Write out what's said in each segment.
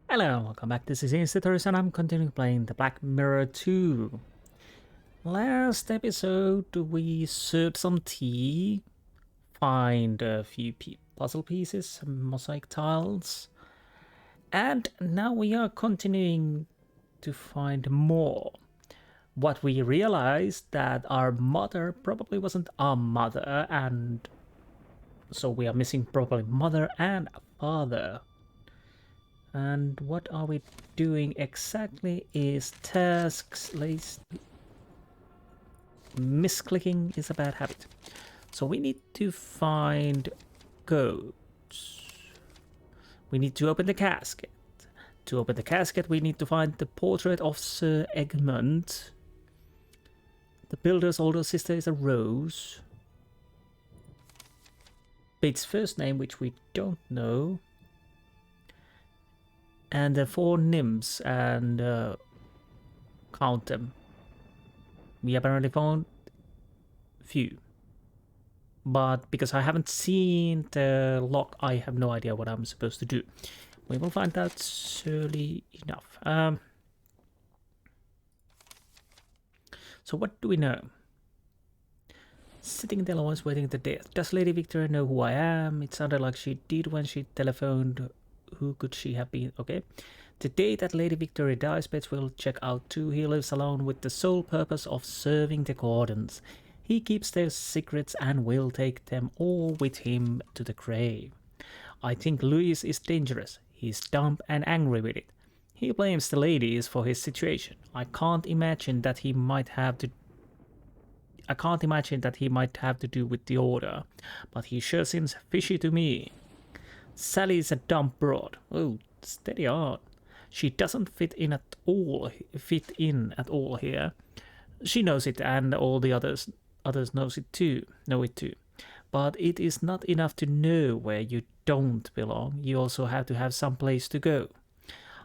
Hello, welcome back. This is Insti and I'm continuing playing the Black Mirror 2. Last episode, we served some tea, find a few puzzle pieces, some mosaic tiles, and now we are continuing to find more. What we realized that our mother probably wasn't our mother, and so we are missing probably mother and father. And what are we doing exactly is tasks list. Misclicking is a bad habit. So we need to find codes. We need to open the casket. To open the casket, we need to find the portrait of Sir Egmont. The builder's older sister is a Rose. Bates' first name, which we don't know. And the 4 nymphs, and count them. We apparently found few. But because I haven't seen the log, I have no idea what I'm supposed to do. We will find out surely enough. So what do we know? Sitting in the lawns waiting to death. Does Lady Victoria know who I am? It sounded like she did when she telephoned. Who could she have been? Okay. The day that Lady Victoria dies, Bates will check out too. He lives alone with the sole purpose of serving the Gordons. He keeps their secrets and will take them all with him to the grave. I think Louis is dangerous. He's dumb and angry with it. He blames the ladies for his situation. I can't imagine that he might have to do with the order, but he sure seems fishy to me. Sally is a dumb broad. Oh, steady on. She doesn't fit in at all here. She knows it, and all the others know it too. But it is not enough to know where you don't belong. You also have to have some place to go.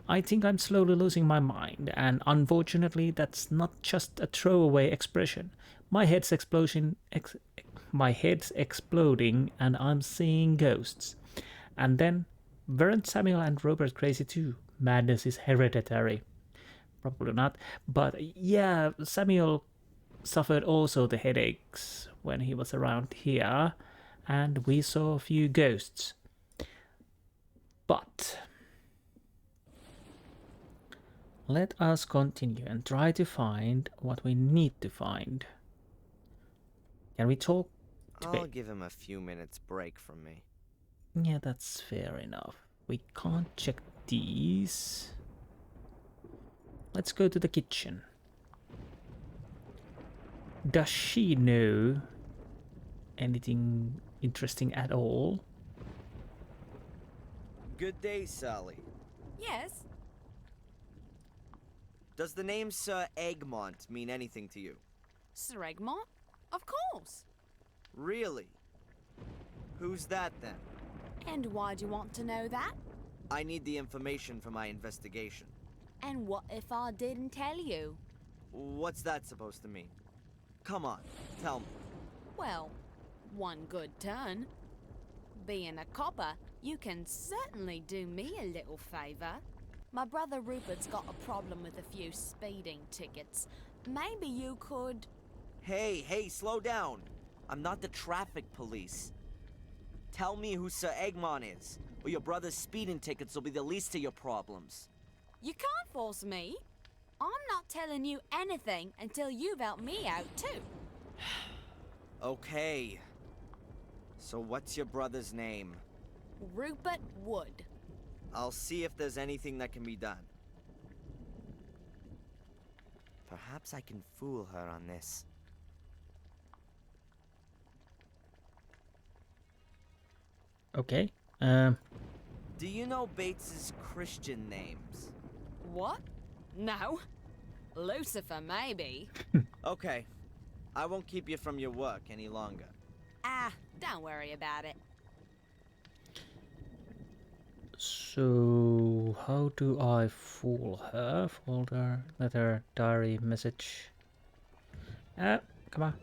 I think I'm slowly losing my mind, and unfortunately that's not just a throwaway expression. My head's exploding, and I'm seeing ghosts. And then, weren't Samuel and Robert crazy too? Madness is hereditary. Probably not, but yeah, Samuel suffered also the headaches when he was around here, and we saw a few ghosts. But let us continue and try to find what we need to find. Can we talk to I'll give him a few minutes break from me. Yeah, that's fair enough. We can't check these. Let's go to the kitchen. Does she know anything interesting at all? Good day, Sally. Yes. Does the name Sir Egmont mean anything to you? Sir Egmont? Of course. Really? Who's that then? And why do you want to know that? I need the information for my investigation. And what if I didn't tell you? What's that supposed to mean? Come on, tell me. Well, one good turn. Being a copper, you can certainly do me a little favor. My brother Rupert's got a problem with a few speeding tickets. Maybe you could... Hey, slow down. I'm not the traffic police. Tell me who Sir Egmont is, or your brother's speeding tickets will be the least of your problems. You can't force me. I'm not telling you anything until you've helped me out too. Okay. So what's your brother's name? Rupert Wood. I'll see if there's anything that can be done. Perhaps I can fool her on this. Okay. Do you know Bates's Christian names? What? No. Lucifer, maybe. Okay. I won't keep you from your work any longer. Don't worry about it. So, how do I fool her? Folder, letter, diary, message. Come on.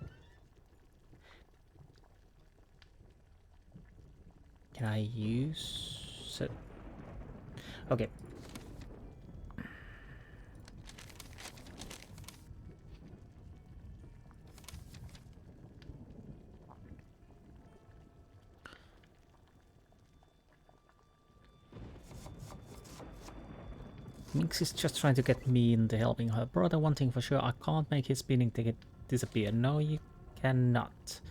Can I use it? Okay. Minx is just trying to get me into helping her brother. One thing for sure, I can't make his speeding ticket disappear. No, you cannot.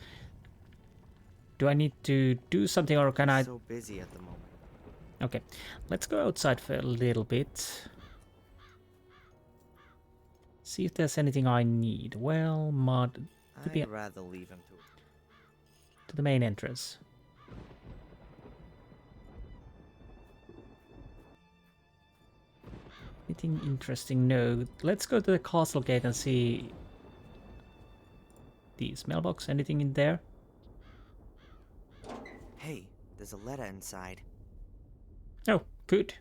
Do I need to do something or can I... So busy at the moment. Okay, let's go outside for a little bit. See if there's anything I need. Well, mud... I'd rather leave him to the main entrance. Anything interesting? No. Let's go to the castle gate and see these mailbox. Anything in there? Hey, there's a letter inside. Oh, good.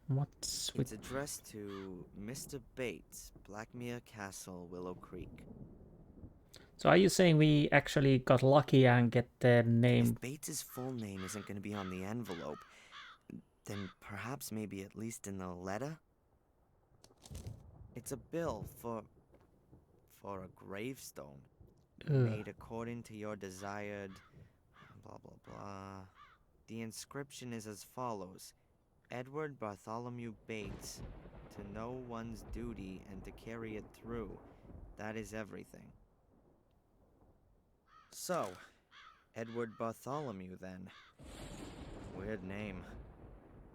What's with... It's addressed to Mr. Bates, Blackmere Castle, Willow Creek. So are you saying we actually got lucky and get the name? If Bates's full name isn't going to be on the envelope, then perhaps maybe at least in the letter? It's a bill for a gravestone. Made according to your desired... blah blah blah. The inscription is as follows. Edward Bartholomew Bates. To know one's duty and to carry it through. That is everything. So, Edward Bartholomew then. Weird name.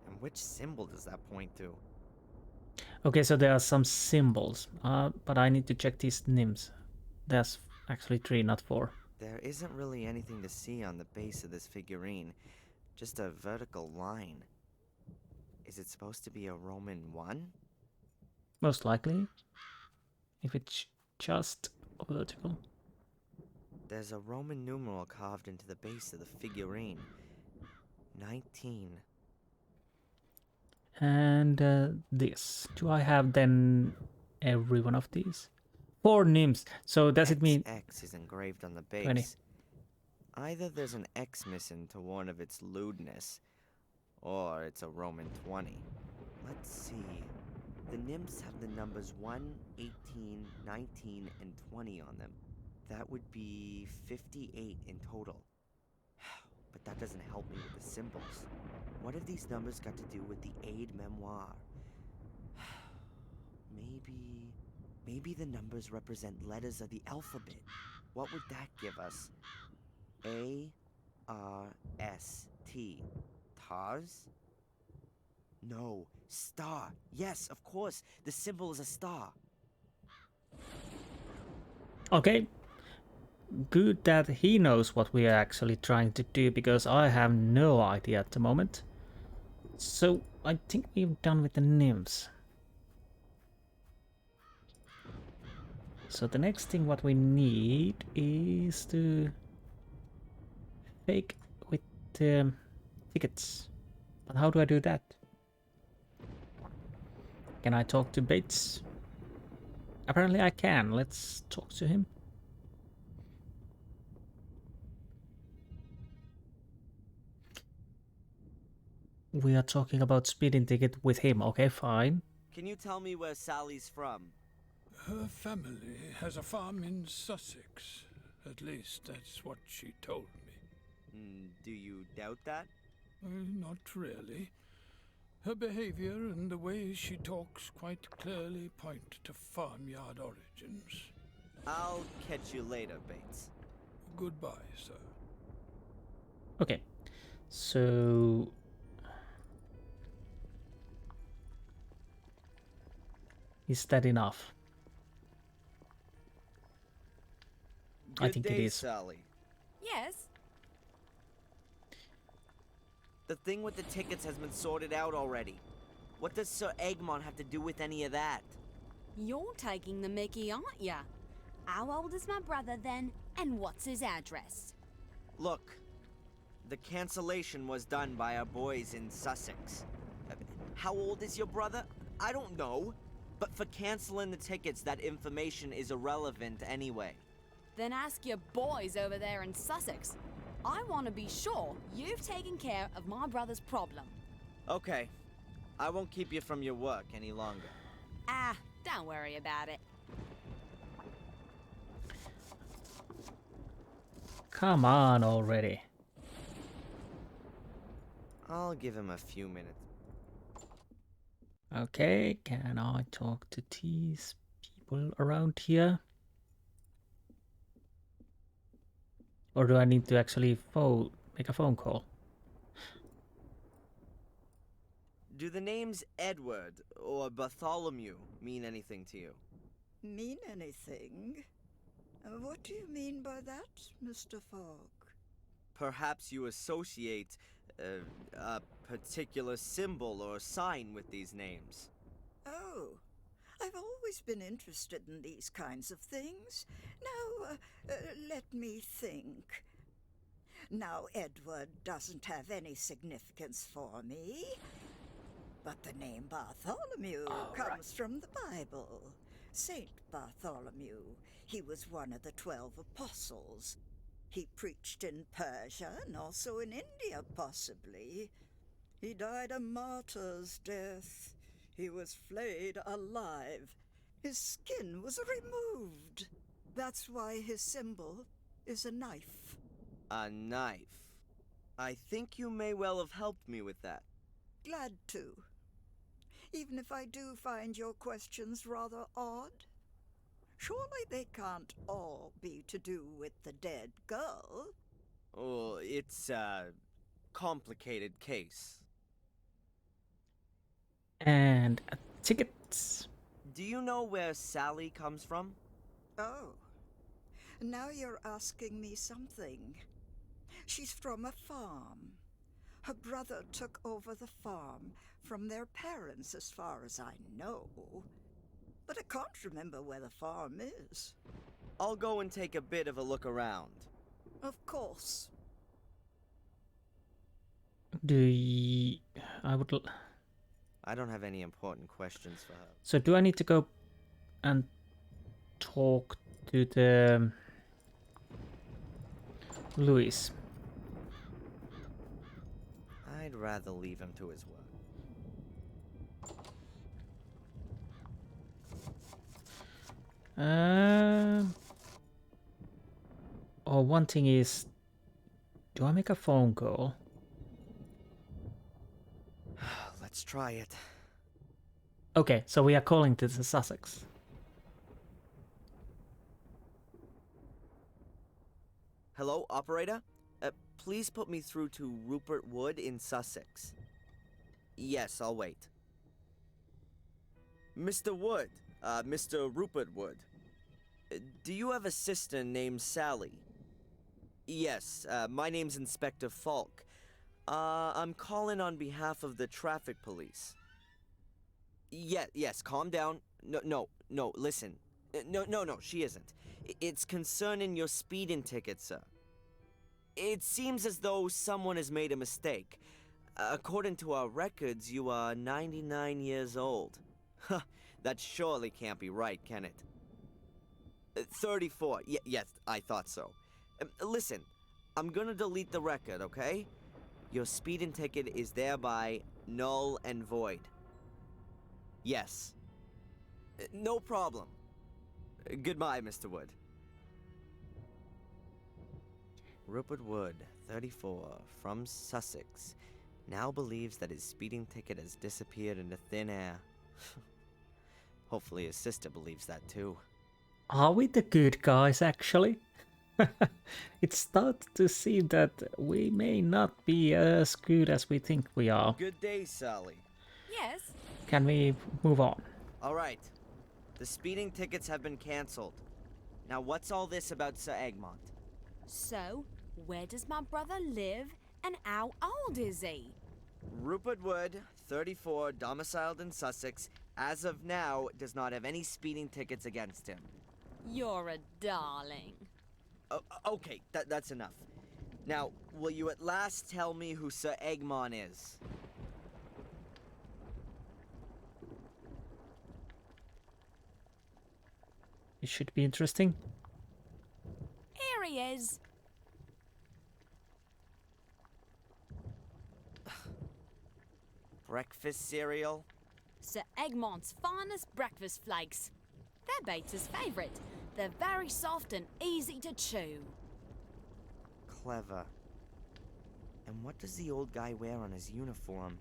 And which symbol does that point to? Okay, so there are some symbols, but I need to check these names. There's actually 3, not 4. There isn't really anything to see on the base of this figurine. Just a vertical line. Is it supposed to be a Roman 1? Most likely. If it's just vertical. There's a Roman numeral carved into the base of the figurine. 19. And this. Do I have then every one of these? 4 names. So does it mean... X is engraved on the base. 20. Either there's an X missing to warn of its lewdness, or it's a Roman 20. Let's see. The nymphs have the numbers 1, 18, 19, and 20 on them. That would be 58 in total. But that doesn't help me with the symbols. What have these numbers got to do with the aid memoir? Maybe the numbers represent letters of the alphabet. What would that give us? A, R, S, T. Tars? No, star. Yes, of course. The symbol is a star. Okay. Good that he knows what we are actually trying to do, because I have no idea at the moment. So I think we've done with the nymphs. So the next thing what we need is to fake with the tickets. But how do I do that? Can I talk to Bates? Apparently I can. Let's talk to him. We are talking about speeding ticket with him. Okay, fine. Can you tell me where Sally's from? Her family has a farm in Sussex. At least that's what she told me. Do you doubt that? Not really. Her behavior and the way she talks quite clearly point to farmyard origins. I'll catch you later, Bates. Goodbye, sir. Okay, so... is that enough? I think it is. Sally. Yes? The thing with the tickets has been sorted out already. What does Sir Egmont have to do with any of that? You're taking the mickey, aren't ya? How old is my brother then, and what's his address? Look, the cancellation was done by our boys in Sussex. How old is your brother? I don't know. But for canceling the tickets, that information is irrelevant anyway. Then ask your boys over there in Sussex. I want to be sure you've taken care of my brother's problem. Okay. I won't keep you from your work any longer. Ah, don't worry about it. Come on already. I'll give him a few minutes. Okay, can I talk to these people around here? Or do I need to actually make a phone call? Do the names Edward or Bartholomew mean anything to you? Mean anything? What do you mean by that, Mr. Fogg? Perhaps you associate a particular symbol or sign with these names. Oh, I've always been interested in these kinds of things. Now, let me think. Now, Edward doesn't have any significance for me, but the name Bartholomew comes from the Bible. Saint Bartholomew. He was one of the 12 apostles. He preached in Persia and also in India, possibly. He died a martyr's death. He was flayed alive. His skin was removed. That's why his symbol is a knife. A knife. I think you may well have helped me with that. Glad to. Even if I do find your questions rather odd. Surely they can't all be to do with the dead girl. Oh, it's a complicated case. And a ticket. Do you know where Sally comes from? Oh, now you're asking me something. She's from a farm. Her brother took over the farm from their parents, as far as I know. But I can't remember where the farm is. I'll go and take a bit of a look around. Of course. I don't have any important questions for her. So do I need to go and talk to the Louis? I'd rather leave him to his work. Oh, one thing is, do I make a phone call? Let's try it. Okay, so we are calling to the Sussex. Hello, operator? Please put me through to Rupert Wood in Sussex. Yes, I'll wait. Mr. Wood, Mr. Rupert Wood. Do you have a sister named Sally? Yes, my name's Inspector Falk. I'm calling on behalf of the traffic police. Yes, calm down. No, listen. No, she isn't. It's concerning your speeding ticket, sir. It seems as though someone has made a mistake. According to our records, you are 99 years old. Huh, that surely can't be right, can it? 34. Yes, I thought so. Listen, I'm gonna delete the record, okay? Your speeding ticket is thereby null and void. Yes. No problem. Goodbye, Mr. Wood. Rupert Wood, 34, from Sussex, now believes that his speeding ticket has disappeared into thin air. Hopefully his sister believes that too. Are we the good guys, actually? It starts to seem that we may not be as good as we think we are. Good day, Sally. Yes? Can we move on? All right. The speeding tickets have been cancelled. Now what's all this about Sir Egmont? So, where does my brother live and how old is he? Rupert Wood, 34, domiciled in Sussex, as of now, does not have any speeding tickets against him. You're a darling. Okay, that's enough. Now, will you at last tell me who Sir Egmont is? It should be interesting. Here he is. Breakfast cereal? Sir Egmont's finest breakfast flakes. They're Bates's favourite. They're very soft and easy to chew. Clever. And what does the old guy wear on his uniform?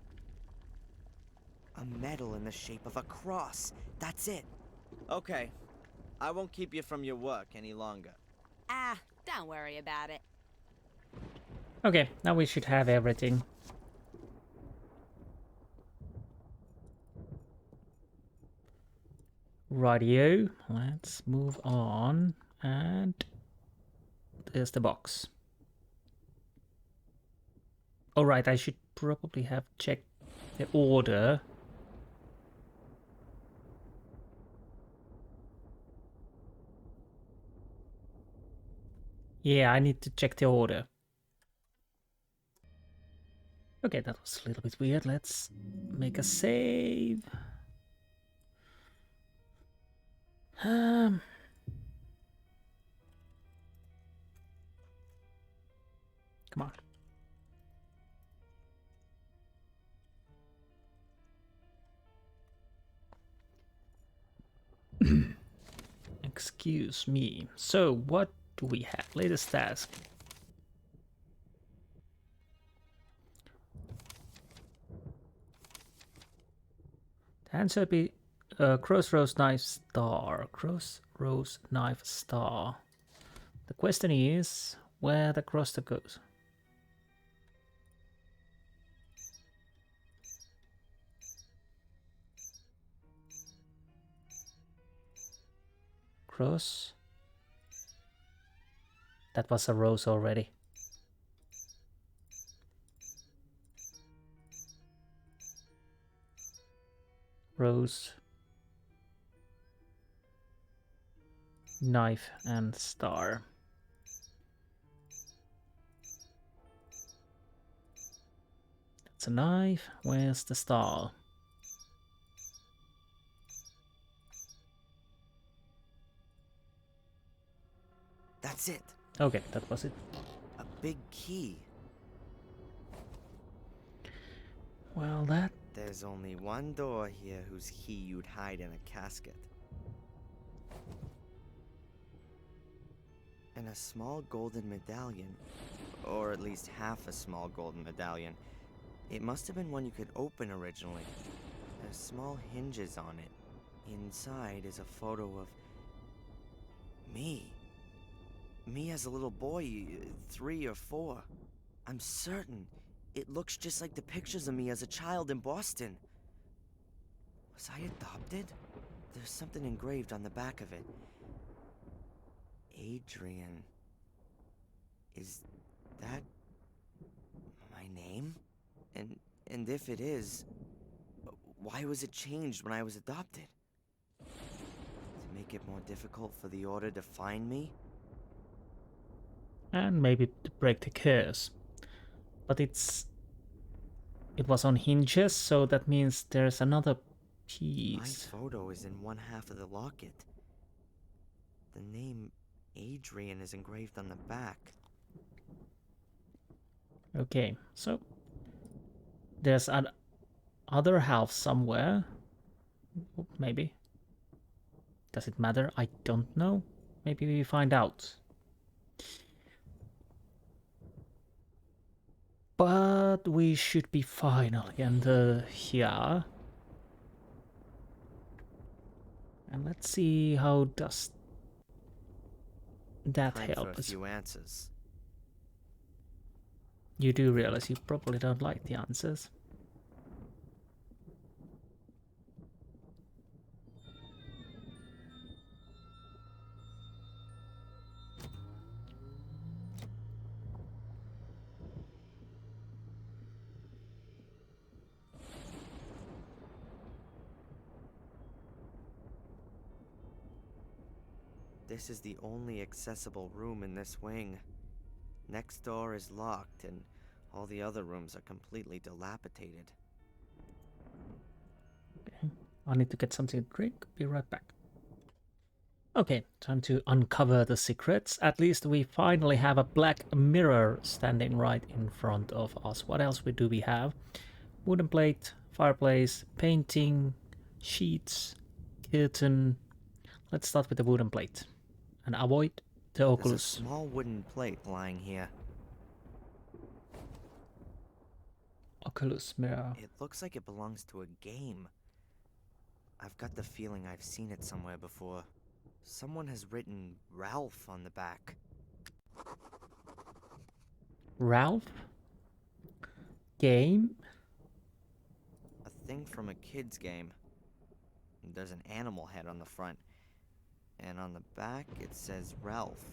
A medal in the shape of a cross. That's it. Okay. I won't keep you from your work any longer. Ah, don't worry about it. Okay, now we should have everything. Radio, let's move on. And there's the box. Alright, I should probably have checked the order. Yeah, I need to check the order. Okay, that was a little bit weird. Let's make a save. Come on. Excuse me. So, what do we have? Latest task. The answer would be crossroads knife star. Crossroads knife star. The question is where the crossroad goes. Cross. That was a rose already. Rose. Knife and star. That's a knife. Where's the star? That's it. Okay, that was it. A big key. Well, that... There's only one door here whose key you'd hide in a casket. And a small golden medallion. Or at least half a small golden medallion. It must have been one you could open originally. There's small hinges on it. Inside is a photo of... me. Me as a little boy, 3 or 4. I'm certain it looks just like the pictures of me as a child in Boston. Was I adopted? There's something engraved on the back of it. Adrian. Is that my name? And if it is, why was it changed when I was adopted? To make it more difficult for the Order to find me? And maybe to break the curse. But it was on hinges, so that means there's another piece. My photo is in one half of the locket. The name Adrian is engraved on the back. Okay, so there's an other half somewhere. Maybe. Does it matter? I don't know. Maybe we find out. But we should be finally under here. And let's see how does that Time help for a us. few answers. You do realize you probably don't like the answers. This is the only accessible room in this wing. Next door is locked, and all the other rooms are completely dilapidated. Okay, I need to get something to drink. Be right back. Okay, time to uncover the secrets. At least we finally have a black mirror standing right in front of us. What else do we have? Wooden plate, fireplace, painting, sheets, curtain. Let's start with the wooden plate and avoid the There's a oculus. small wooden plate lying here. Oculus mirror. It looks like it belongs to a game. I've got the feeling I've seen it somewhere before. Someone has written Ralph on the back. Ralph? Game? A thing from a kid's game. There's an animal head on the front. And on the back, it says Ralph.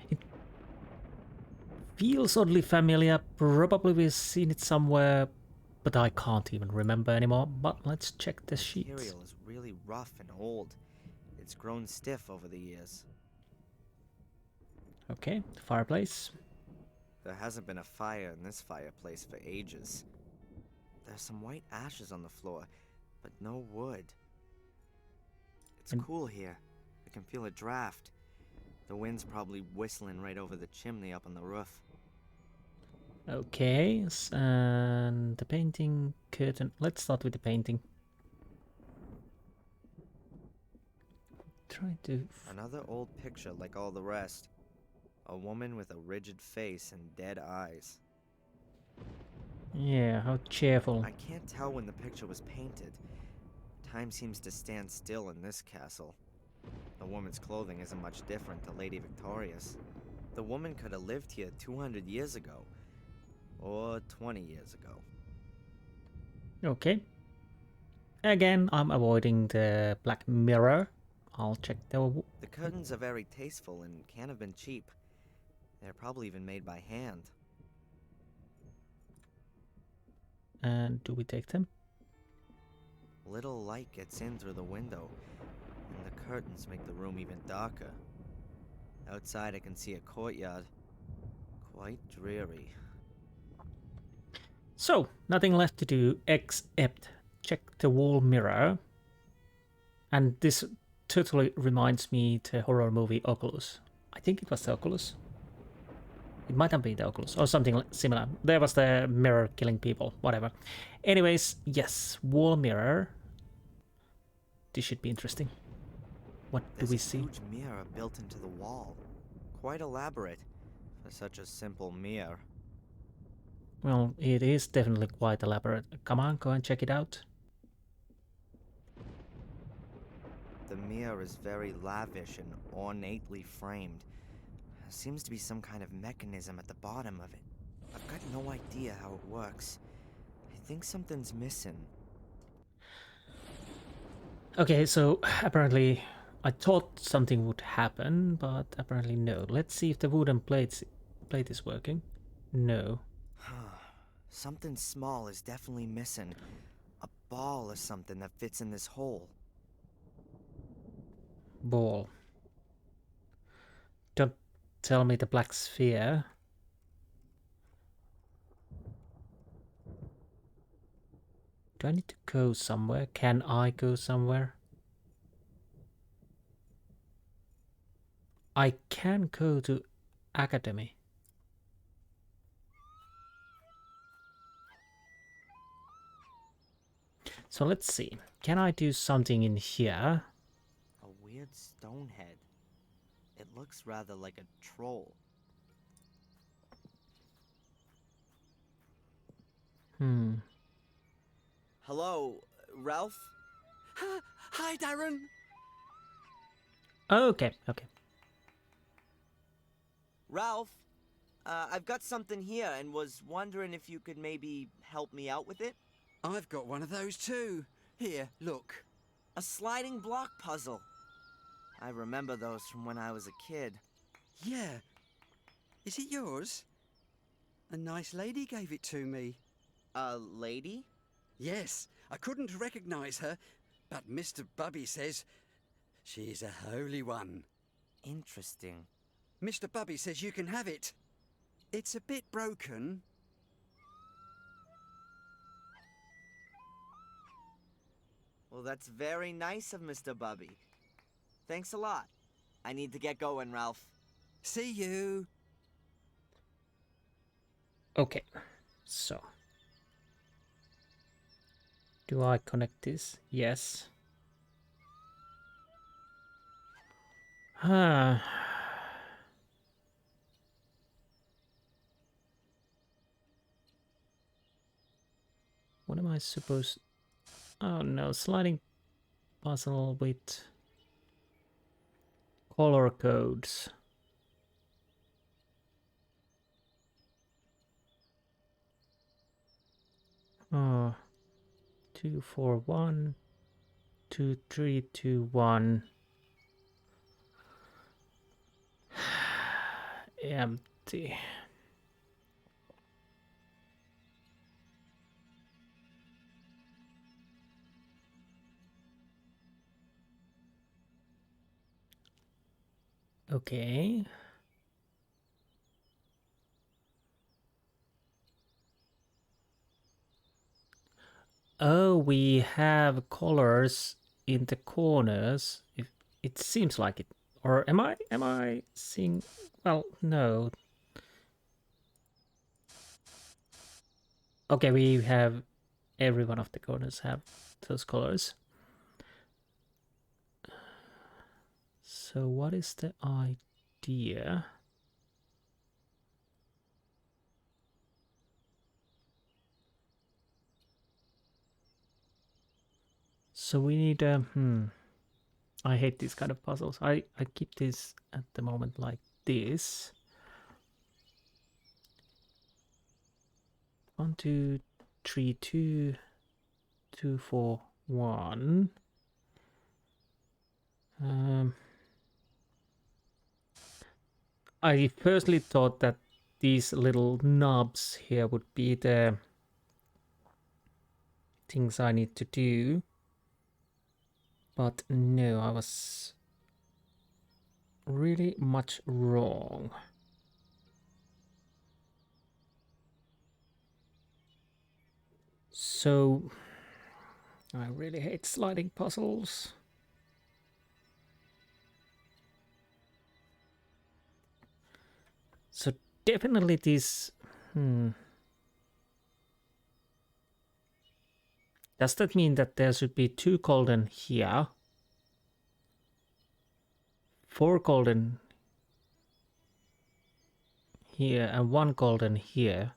It feels oddly familiar. Probably we've seen it somewhere, but I can't even remember anymore. But let's check the The sheets. material is really rough and old. It's grown stiff over the years. Okay, the fireplace. There hasn't been a fire in this fireplace for ages. There's some white ashes on the floor, but no wood. It's And- cool here. I can feel a draft. The wind's probably whistling right over the chimney up on the roof. Okay, and the painting curtain. Let's start with the painting. Try to. Another old picture like all the rest. A woman with a rigid face and dead eyes. Yeah, how cheerful. I can't tell when the picture was painted. Time seems to stand still in this castle. The woman's clothing isn't much different to Lady Victoria's. The woman could have lived here 200 years ago. Or 20 years ago. Okay. Again, I'm avoiding the black mirror. I'll check the. The curtains are very tasteful and can't have been cheap. They're probably even made by hand. And do we take them? Little light gets in through the window, and the curtains make the room even darker. Outside I can see a courtyard. Quite dreary. So, nothing left to do except check the wall mirror. And this totally reminds me the horror movie Oculus. I think it was the Oculus. It might have been the Oculus or something similar. There was the mirror killing people, whatever. Anyways, yes, wall mirror. This should be interesting. What do There's we a see? huge mirror built into the wall. Quite elaborate for such a simple mirror. Well, it is definitely quite elaborate. Come on, go and check it out. The mirror is very lavish and ornately framed. There seems to be some kind of mechanism at the bottom of it. I've got no idea how it works. I think something's missing. Okay, so apparently I thought something would happen, but apparently no. Let's see if the wooden plate is working. No. Something small is definitely missing. A ball or something that fits in this hole. Ball. Don't tell me the black sphere. Do I need to go somewhere? Can I go somewhere? I can go to Academy. So let's see. Can I do something in here? A weird stone head. It looks rather like a troll. Hello, Ralph? Hi, Darren. Okay, okay. Ralph? I've got something here and was wondering if you could maybe help me out with it? I've got one of those too. Here, look. A sliding block puzzle. I remember those from when I was a kid. Yeah. Is it yours? A nice lady gave it to me. A lady? Yes, I couldn't recognize her, but Mr. Bubby says she's a holy one. Interesting. Mr. Bubby says you can have it. It's a bit broken. Well, that's very nice of Mr. Bubby. Thanks a lot. I need to get going, Ralph. See you. Okay, so. Do I connect this? Yes. Huh. What am I supposed... Oh no, sliding puzzle with color codes. Oh, 2, 4, 1, 2, 3, 2, 1. Empty. Okay. Oh, we have colors in the corners. If it seems like it. Or am I seeing... Well, no. Okay, we have every one of the corners have those colors. So what is the idea? So we need I hate these kind of puzzles. I keep this at the moment like this. 1, 2, 3, 2, 2, 4, 1. I firstly thought that these little knobs here would be the things I need to do. But no, I was really much wrong. So I really hate sliding puzzles. So definitely these... Does that mean that there should be 2 golden here? 4 golden here and 1 golden here?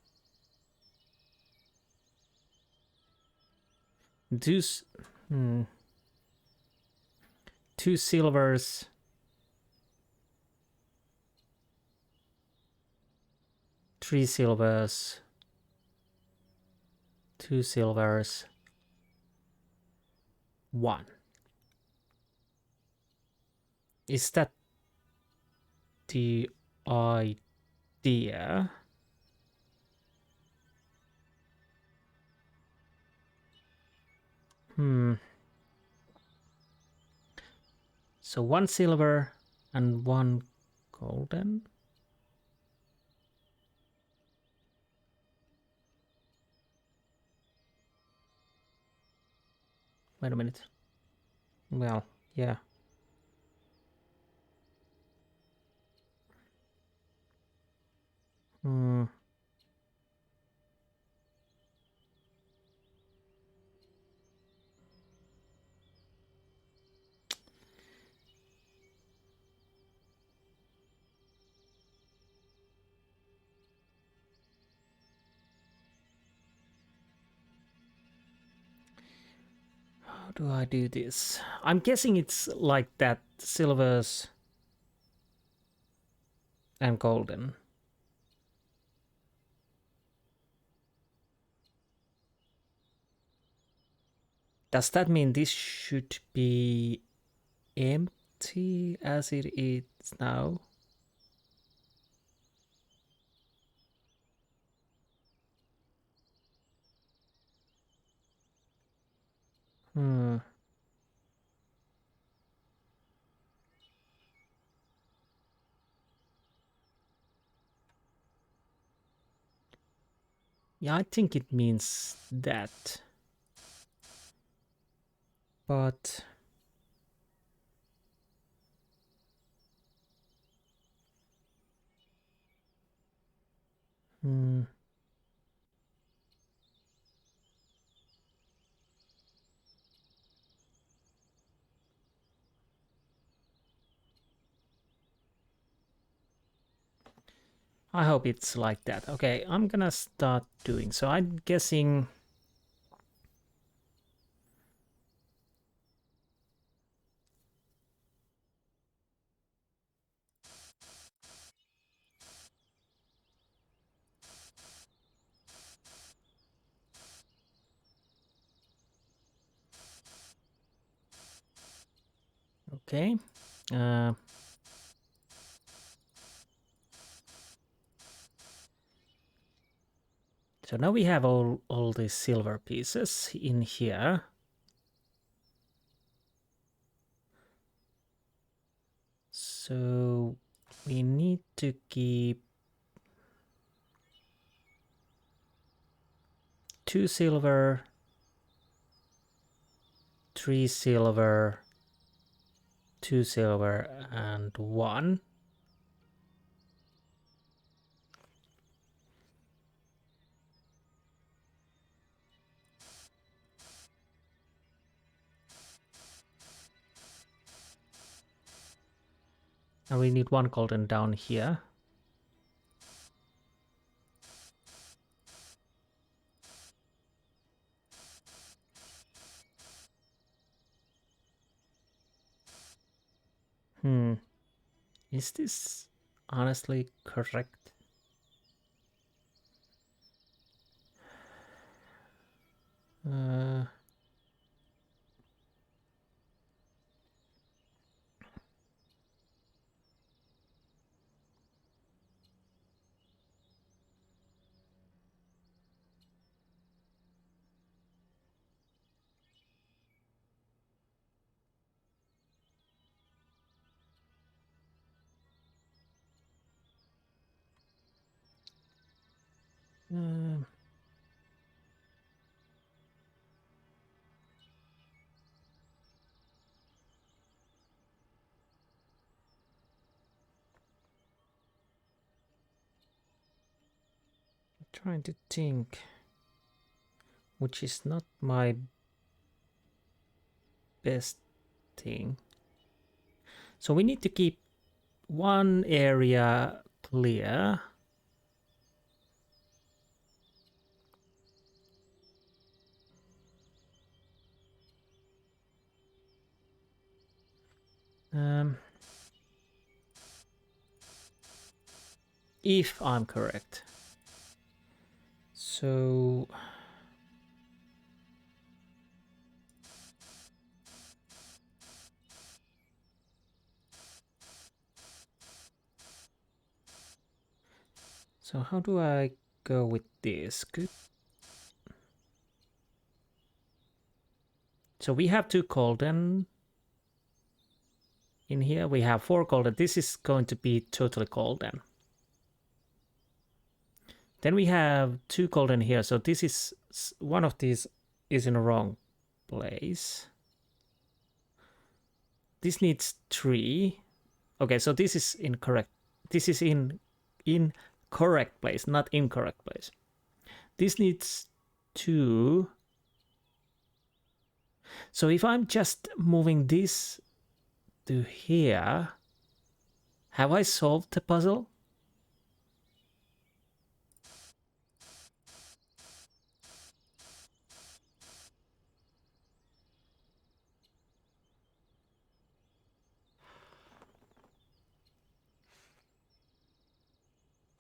These... 2 silvers... 3 silvers... 2 silvers... 1. Is that the idea? So 1 silver and 1 golden. Wait a minute. Well, yeah. How do I do this? I'm guessing it's like that, silvers and golden. Does that mean this should be empty as it is now? Yeah, I think it means that. But... I hope it's like that. Okay, I'm gonna start doing so. I'm guessing. Okay. So now we have all these silver pieces in here. So we need to keep 2 silver, 3 silver, 2 silver, and 1. And we need 1 golden down here. Is this honestly correct? Uh, uh, trying to think, which is not my best thing. So we need to keep 1 area clear. If I'm correct. So how do I go with this? Good. So we have 2 golden in here. We have 4 golden. This is going to be totally golden. Then we have 2 golden here. So this is, one of these is in the wrong place. This needs 3. Okay, so this is incorrect. This is in correct place, not incorrect place. This needs 2. So if I'm just moving this to here, have I solved the puzzle?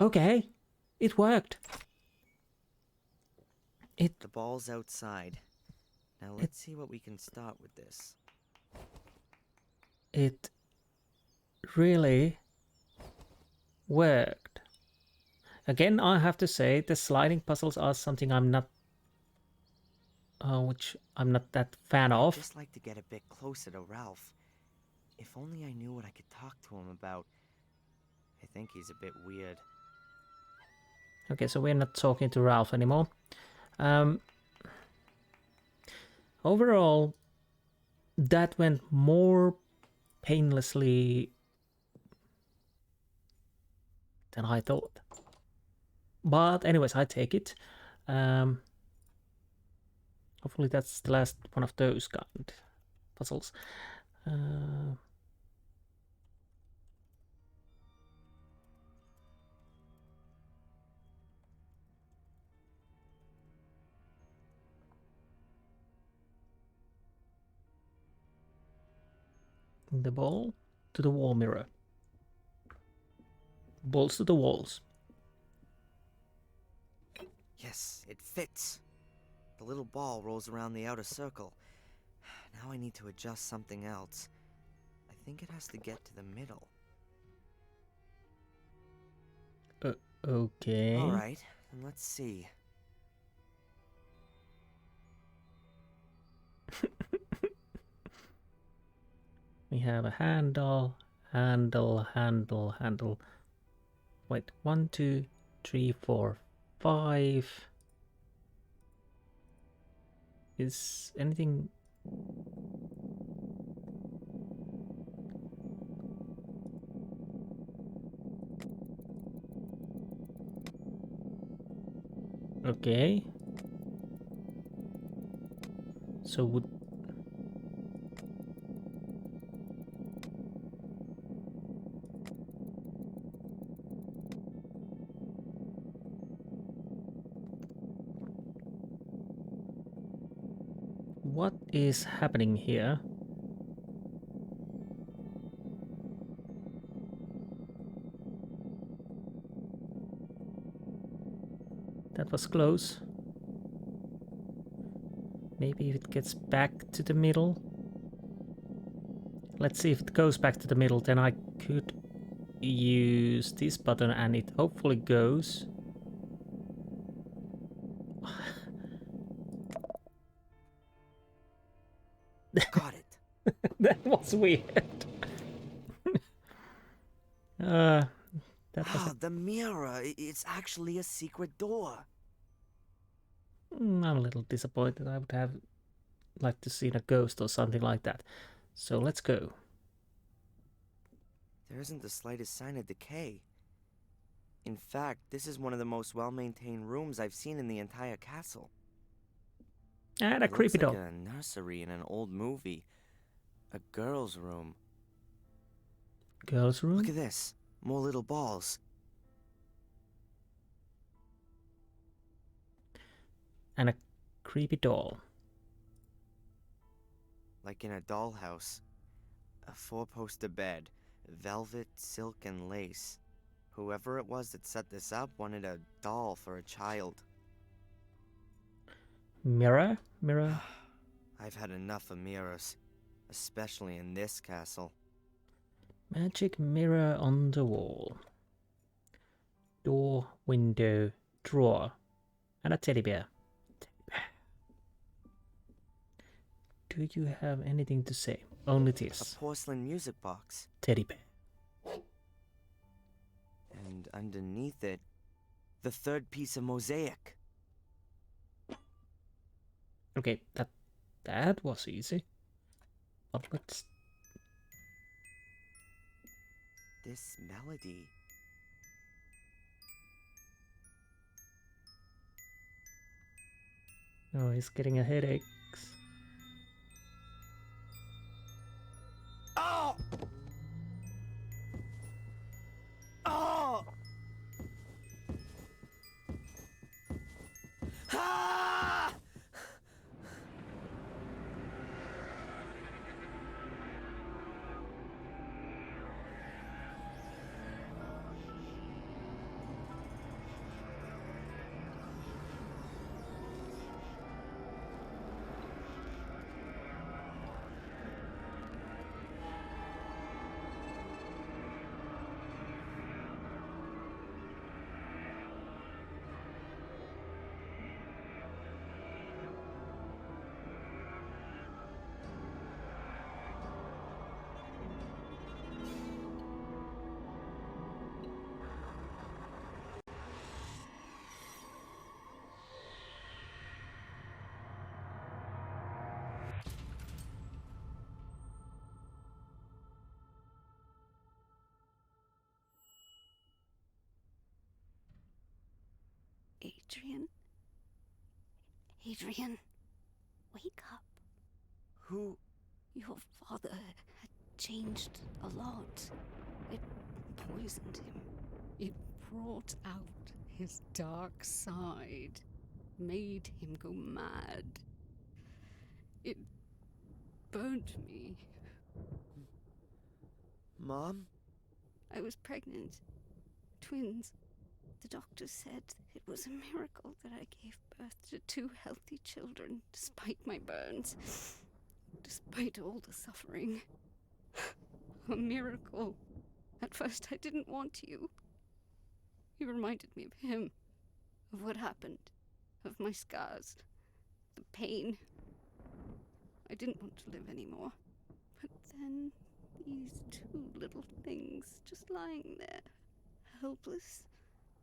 Okay, it worked. The ball's outside. Now let's see what we can start with this. It really worked. Again, I have to say the sliding puzzles are something I'm not, which I'm not that fan of. I'd just like to get a bit closer to Ralph. If only I knew what I could talk to him about. I think he's a bit weird. Okay, so we're not talking to Ralph anymore. Overall, that went more painlessly than I thought. But anyways, I take it. Hopefully that's the last one of those kind of puzzles. The ball to the wall mirror. Balls to the walls. Yes, it fits. The little ball rolls around the outer circle. Now I need to adjust something else. I think it has to get to the middle. Okay. Alright, then let's see. We have a handle, handle, handle, handle. Wait, 1, 2, 3, 4, 5. Is anything... Okay. So would... What is happening here? That was close. Maybe if it gets back to the middle. Let's see if it goes back to the middle, then I could use this button and it hopefully goes. Got it. That was weird. That was... The mirror. It's actually a secret door. I'm a little disappointed. I would have liked to see a ghost or something like that. So let's go. There isn't the slightest sign of decay. In fact, this is one of the most well-maintained rooms I've seen in the entire castle. And a It creepy looks doll. like a nursery in an old movie. A girl's room. Girls' room? Look at this. More little balls. And a creepy doll. Like in a dollhouse. A 4-poster bed. Velvet, silk, and lace. Whoever it was that set this up wanted a doll for a child. Mirror? Mirror? I've had enough of mirrors. Especially in this castle. Magic mirror on the wall. Door, window, drawer. And a teddy bear. Do you have anything to say? Only A this. porcelain music box. Teddy bear. And underneath it, the third piece of mosaic. Okay, that was easy. But let's... This melody. Oh, he's getting a headache. Oh! Oh! Ah! Adrian? Adrian, wake up. Who? Your father had changed a lot. It poisoned him. It brought out his dark side, made him go mad. It burnt me. Mom? I was pregnant. Twins. The doctor said it was a miracle that I gave birth to 2 healthy children despite my burns. Despite all the suffering. A miracle. At first I didn't want you. You reminded me of him. Of what happened. Of my scars. The pain. I didn't want to live anymore. But then, these 2 little things just lying there. Helpless.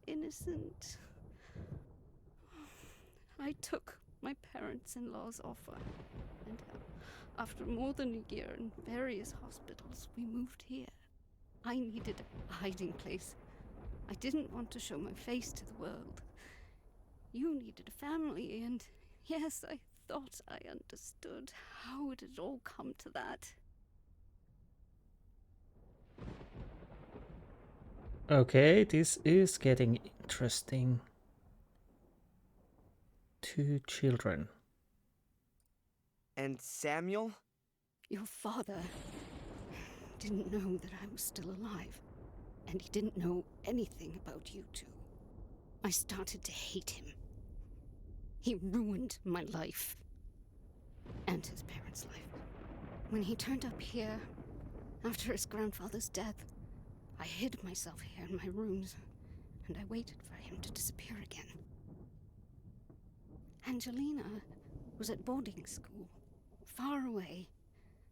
Innocent. I took my parents-in-law's offer. And after more than a year in various hospitals, we moved here. I needed a hiding place. I didn't want to show my face to the world. You needed a family, and yes, I thought I understood how it had all come to that. Okay, this is getting interesting. 2 children. And Samuel? Your father didn't know that I was still alive, and he didn't know anything about you 2. I started to hate him. He ruined my life. And his parents' life. When he turned up here, after his grandfather's death, I hid myself here in my rooms, and I waited for him to disappear again. Angelina was at boarding school, far away,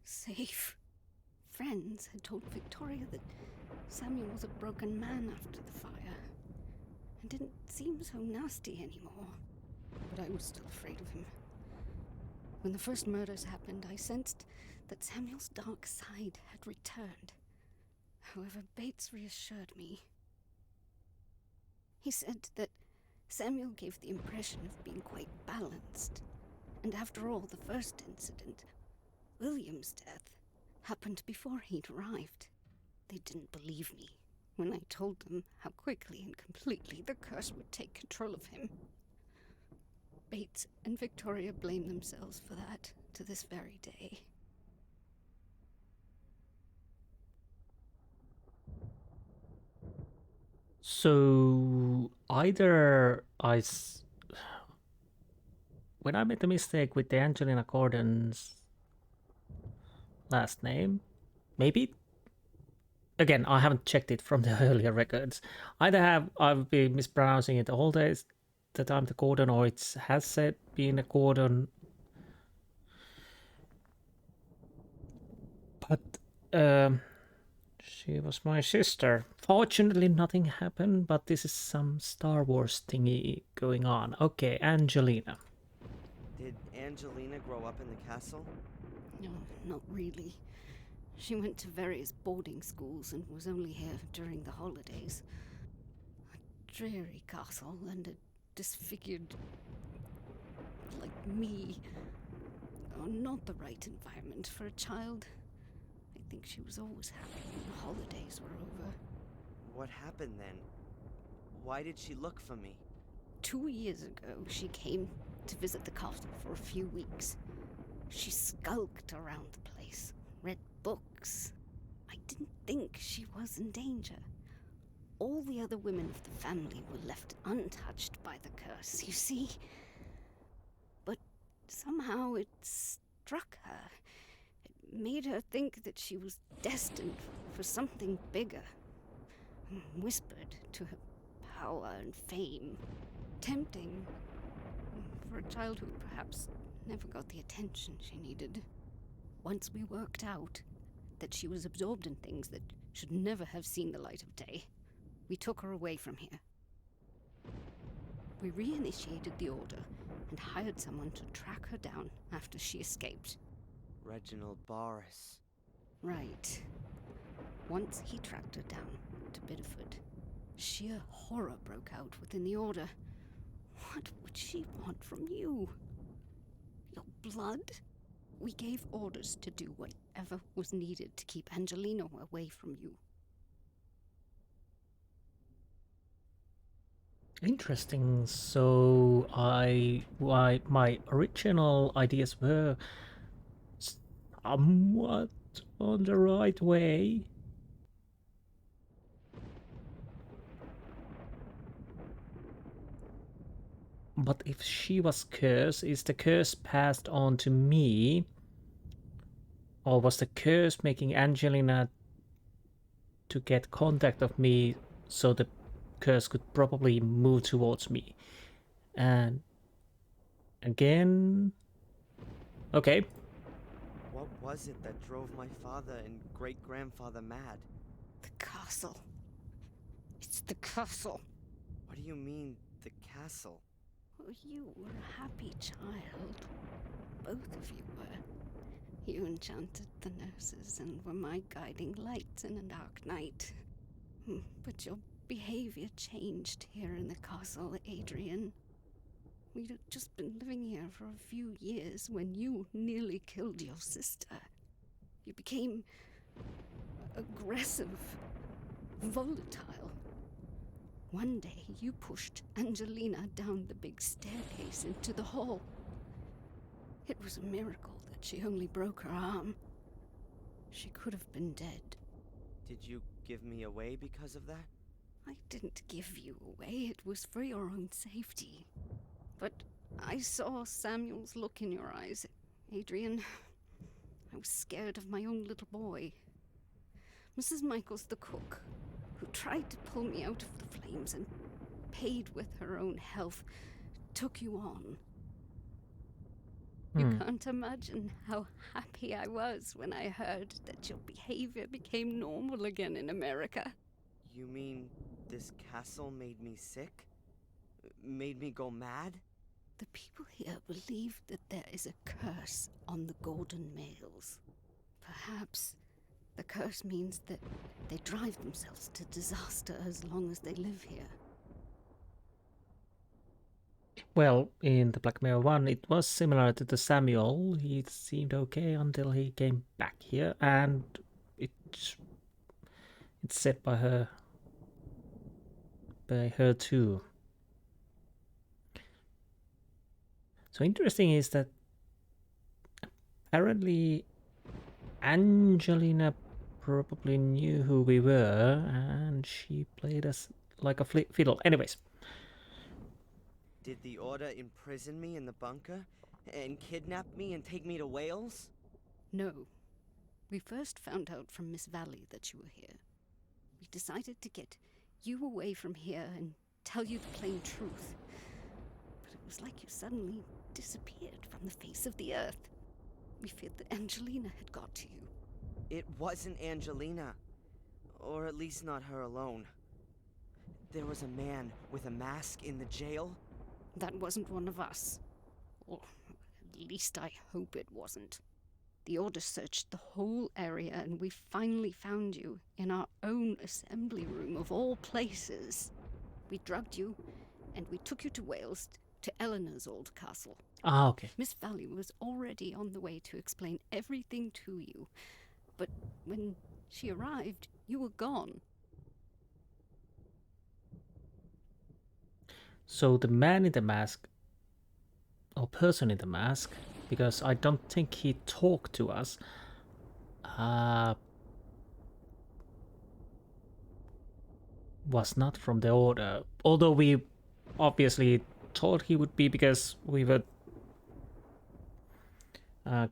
safe. Friends had told Victoria that Samuel was a broken man after the fire, and didn't seem so nasty anymore. But I was still afraid of him. When the first murders happened, I sensed that Samuel's dark side had returned. However, Bates reassured me. He said that Samuel gave the impression of being quite balanced. And after all, the first incident, William's death, happened before he'd arrived. They didn't believe me when I told them how quickly and completely the curse would take control of him. Bates and Victoria blame themselves for that to this very day. So either when I made the mistake with the Angelina Gordon's last name, maybe again I haven't checked it from the earlier records. Either I've been mispronouncing it all days the time the Gordon, or it has said being a Gordon. But she was my sister. Fortunately, nothing happened, but this is some Star Wars thingy going on. Okay, Angelina. Did Angelina grow up in the castle? No, not really. She went to various boarding schools and was only here during the holidays. A dreary castle and a disfigured... like me. Oh, not the right environment for a child. I think she was always happy when the holidays were over. What happened then? Why did she look for me? 2 years ago, she came to visit the castle for a few weeks. She skulked around the place, read books. I didn't think she was in danger. All the other women of the family were left untouched by the curse, you see? But somehow it struck her. It made her think that she was destined for something bigger. Whispered to her power and fame. Tempting for a child who perhaps never got the attention she needed. Once we worked out that she was absorbed in things that should never have seen the light of day, we took her away from here. We reinitiated the order and hired someone to track her down after she escaped. Reginald Boris. Right. Once he tracked her down to Bideford, sheer horror broke out within the order. What would she want from you? Your blood? We gave orders to do whatever was needed to keep Angelina away from you. Interesting. So my original ideas were somewhat on the right way, But if she was cursed, is the curse passed on to me? Or was the curse making Angelina to get contact of me so the curse could probably move towards me? And again, okay. What was it that drove my father and great-grandfather mad? The castle. It's the castle. What do you mean, the castle? Oh, you were a happy child. Both of you were. You enchanted the nurses and were my guiding light in a dark night. But your behavior changed here in the castle, Adrian. We'd just been living here for a few years when you nearly killed your sister. You became aggressive, volatile. One day you pushed Angelina down the big staircase into the hall. It was a miracle that she only broke her arm. She could have been dead. Did you give me away because of that? I didn't give you away. It was for your own safety. But I saw Samuel's look in your eyes, Adrian. I was scared of my own little boy. Mrs. Michaels, the cook, who tried to pull me out of the flames and paid with her own health, took you on. You can't imagine how happy I was when I heard that your behavior became normal again in America. You mean this castle made me sick? Made me go mad? The people here believe that there is a curse on the golden males. Perhaps the curse means that they drive themselves to disaster as long as they live here. Well, in the Black Mirror 1, it was similar to the Samuel. He seemed okay until he came back here, and it's said by her too. So interesting is that apparently Angelina probably knew who we were, and she played us like a fiddle. Anyways. Did the Order imprison me in the bunker? And kidnap me and take me to Wales? No. We first found out from Miss Valley that you were here. We decided to get you away from here and tell you the plain truth. But it was like you suddenly disappeared from the face of the earth. We feared that Angelina had got to you. It wasn't Angelina. Or at least not her alone. There was a man with a mask in the jail. That wasn't one of us. Or at least I hope it wasn't. The Order searched the whole area and we finally found you in our own assembly room of all places. We drugged you and we took you to Wales, to Eleanor's old castle. Ah, okay. Miss Valley was already on the way to explain everything to you. But when she arrived, you were gone. So the man in the mask, or person in the mask, because I don't think he talked to us, was not from the Order. Although we obviously thought he would be, because we were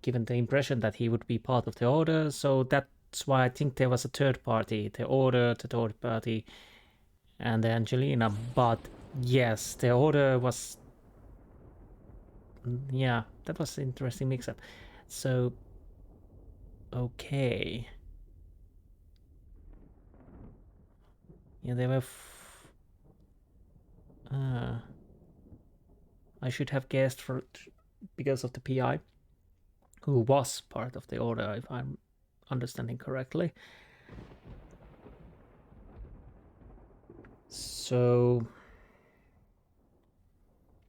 given the impression that he would be part of the Order. So that's why I think there was a third party, the Order, the third party, and the Angelina. But yes, the Order was... yeah, that was an interesting mix-up. So, okay. Yeah, they were... I should have guessed for because of the PI, who was part of the Order, if I'm understanding correctly. So...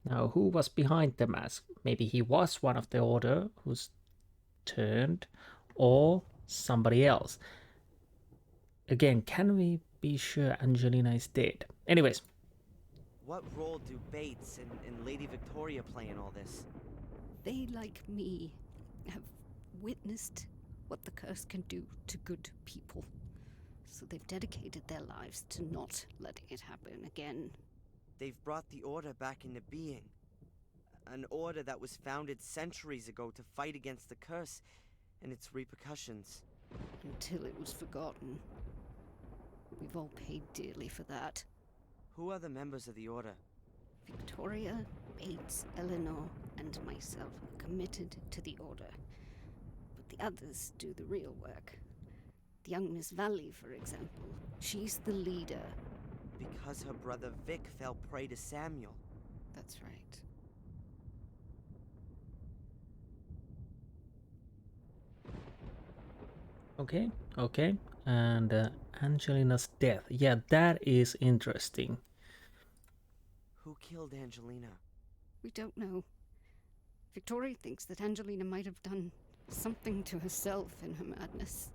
now, who was behind the mask? Maybe he was one of the Order who's turned, or somebody else. Again, can we be sure Angelina is dead? Anyways. What role do Bates and Lady Victoria play in all this? They, like me, have witnessed what the curse can do to good people. So they've dedicated their lives to not letting it happen again. They've brought the Order back into being. An order that was founded centuries ago to fight against the curse and its repercussions. Until it was forgotten. We've all paid dearly for that. Who are the members of the order? Victoria, Bates, Eleanor, and myself are committed to the order. But the others do the real work. The young Miss Valley, for example. She's the leader. Because her brother Vic fell prey to Samuel. That's right. Okay. And Angelina's death. Yeah, that is interesting. Who killed Angelina? We don't know. Victoria thinks that Angelina might have done something to herself in her madness.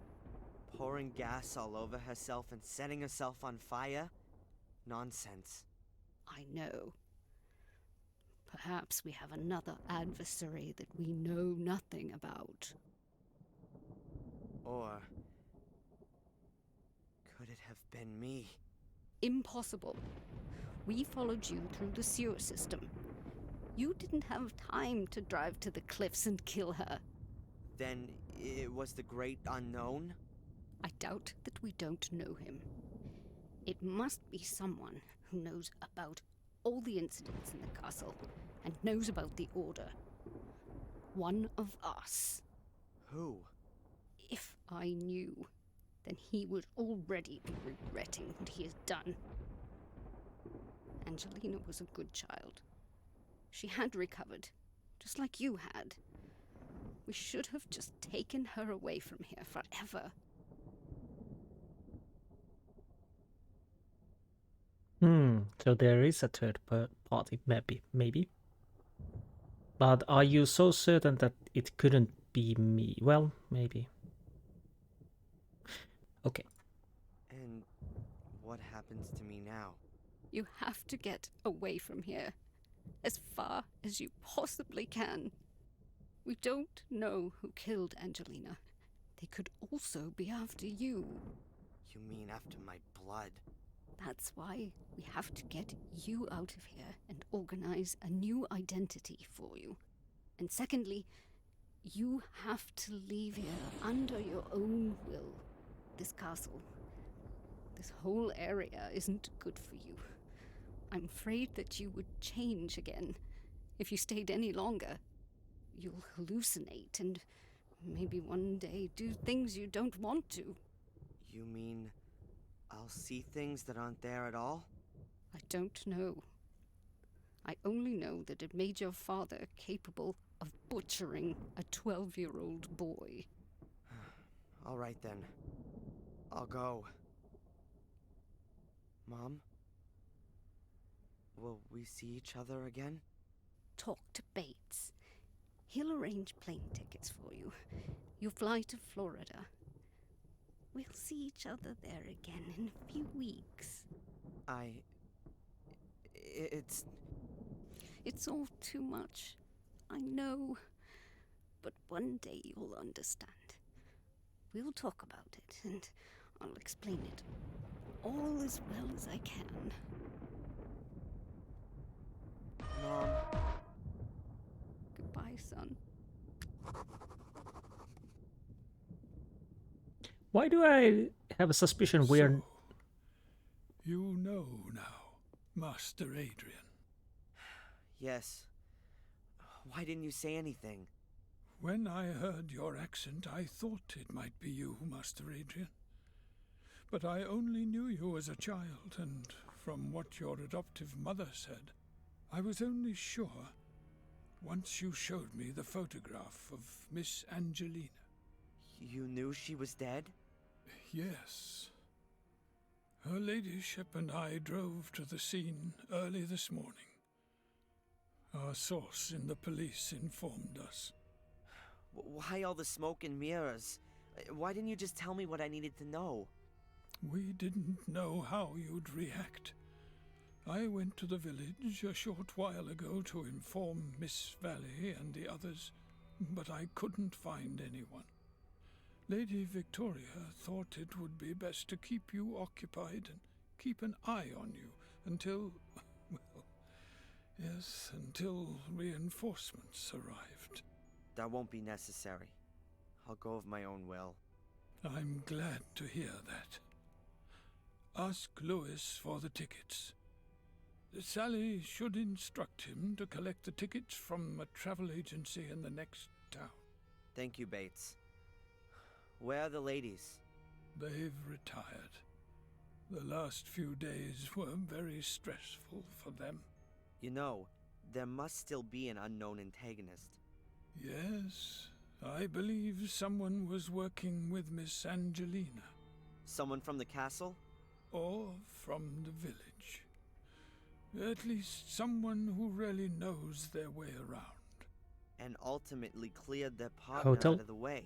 Pouring gas all over herself and setting herself on fire? Nonsense. I know. Perhaps we have another adversary that we know nothing about. Or could it have been me? Impossible. We followed you through the sewer system. You didn't have time to drive to the cliffs and kill her. Then it was the great unknown? I doubt that we don't know him. It must be someone who knows about all the incidents in the castle and knows about the order. One of us. Who? If I knew, then he would already be regretting what he has done. Angelina was a good child. She had recovered, just like you had. We should have just taken her away from here forever. So there is a third party, maybe. But are you so certain that it couldn't be me? Well, maybe. Okay. And what happens to me now? You have to get away from here, as far as you possibly can. We don't know who killed Angelina. They could also be after you. You mean after my blood? That's why we have to get you out of here and organize a new identity for you. And secondly, you have to leave here under your own will. This castle, this whole area isn't good for you. I'm afraid that you would change again. If you stayed any longer, you'll hallucinate and maybe one day do things you don't want to. You mean I'll see things that aren't there at all? I don't know. I only know that it made your father capable of butchering a 12-year-old boy. All right then. I'll go. Mom? Will we see each other again? Talk to Bates. He'll arrange plane tickets for you. You fly to Florida. We'll see each other there again in a few weeks. It's all too much. I know. But one day you'll understand. We'll talk about it, and I'll explain it all as well as I can. Mom. Goodbye, son. Why do I have a suspicion we're... So, you know now, Master Adrian. Yes. Why didn't you say anything? When I heard your accent, I thought it might be you, Master Adrian. But I only knew you as a child, and from what your adoptive mother said, I was only sure once you showed me the photograph of Miss Angelina. You knew she was dead? Yes. Her ladyship and I drove to the scene early this morning. Our source in the police informed us. Why all the smoke and mirrors? Why didn't you just tell me what I needed to know? We didn't know how you'd react. I went to the village a short while ago to inform Miss Valley and the others, but I couldn't find anyone. Lady Victoria thought it would be best to keep you occupied and keep an eye on you until, well, Yes, until reinforcements arrived. That won't be necessary. I'll go of my own will. I'm glad to hear that. Ask Lewis for the tickets. Sally should instruct him to collect the tickets from a travel agency in the next town. Thank you, Bates. Where are the ladies? They've retired. The last few days were very stressful for them. You know, there must still be an unknown antagonist. Yes, I believe someone was working with Miss Angelina. Someone from the castle? Or from the village. At least someone who really knows their way around. And ultimately cleared their partner Hotel? out of the way.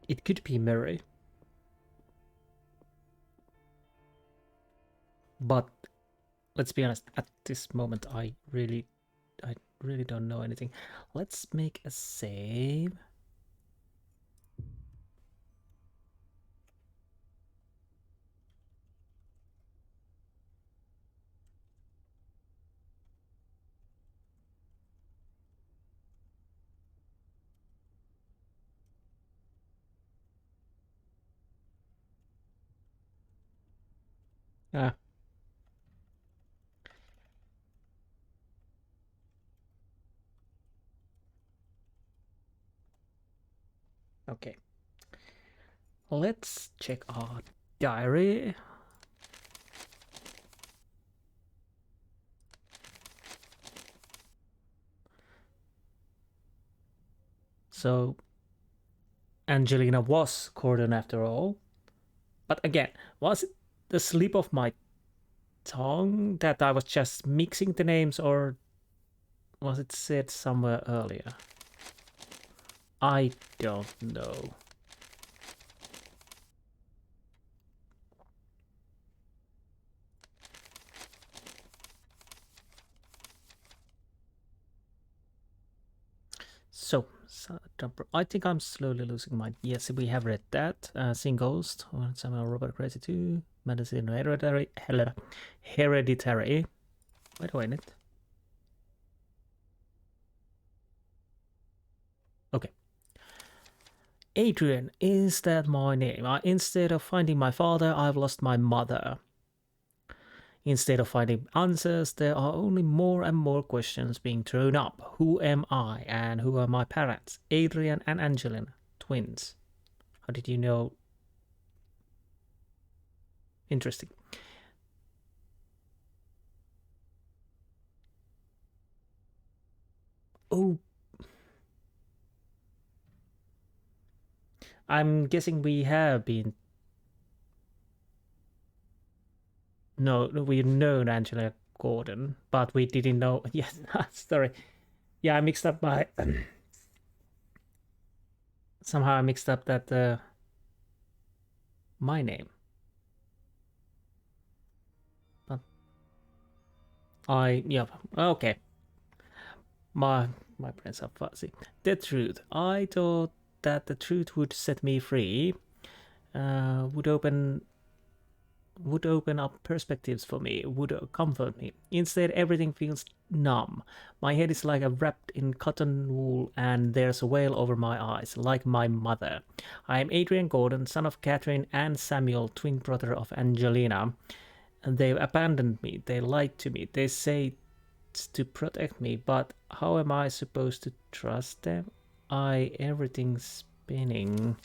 It could be Mary. But let's be honest, at this moment I really don't know anything. Let's make a save. Ah. Okay. Let's check our diary. So Angelina was Gordon after all. But again, was it the slip of my tongue that I was just mixing the names, or was it said somewhere earlier? I don't know. So I think I'm slowly losing my... Yes, we have read that. Sing Ghost, Samuel Robert Crazy 2, Medicine Hereditary. Wait a minute. Okay. Adrian, is that my name? Instead of finding my father, I've lost my mother. Instead of finding answers, there are only more and more questions being thrown up. Who am I and who are my parents? Adrian and Angelina, twins. How did you know? Interesting. Oh. I'm guessing we have been... No, we've known Angela Gordon, but we didn't know... Yes, sorry. Yeah, I mixed up my... Somehow I mixed up that... my name. But... Yeah, okay. My brains are fuzzy. The truth. I thought that the truth would set me free. Would open up perspectives for me, would comfort me. Instead, everything feels numb. My head is like wrapped in cotton wool, and there's a veil over my eyes, like my mother. I am Adrian Gordon, son of Catherine and Samuel, twin brother of Angelina. And they've abandoned me. They lied to me. They say it's to protect me, but how am I supposed to trust them? Everything's spinning.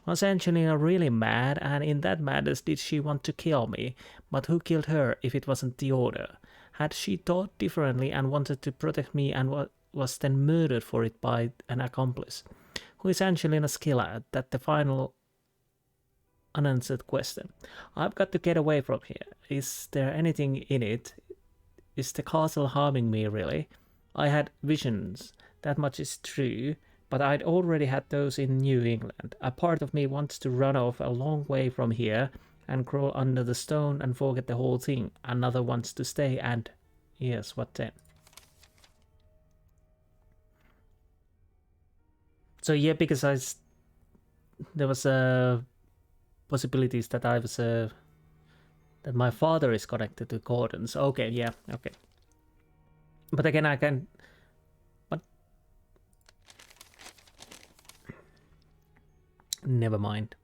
Was Angelina really mad, and in that madness did she want to kill me? But who killed her if it wasn't the Order? Had she thought differently and wanted to protect me and was then murdered for it by an accomplice? Who is Angelina's killer? That's the final unanswered question. I've got to get away from here. Is there anything in it? Is the castle harming me, really? I had visions, that much is true. But I'd already had those in New England. A part of me wants to run off a long way from here and crawl under the stone and forget the whole thing. Another wants to stay and... Yes, what then? So yeah, because there was possibilities that I was that my father is connected to Gordon. So okay, yeah, okay. But again, I can. But never mind.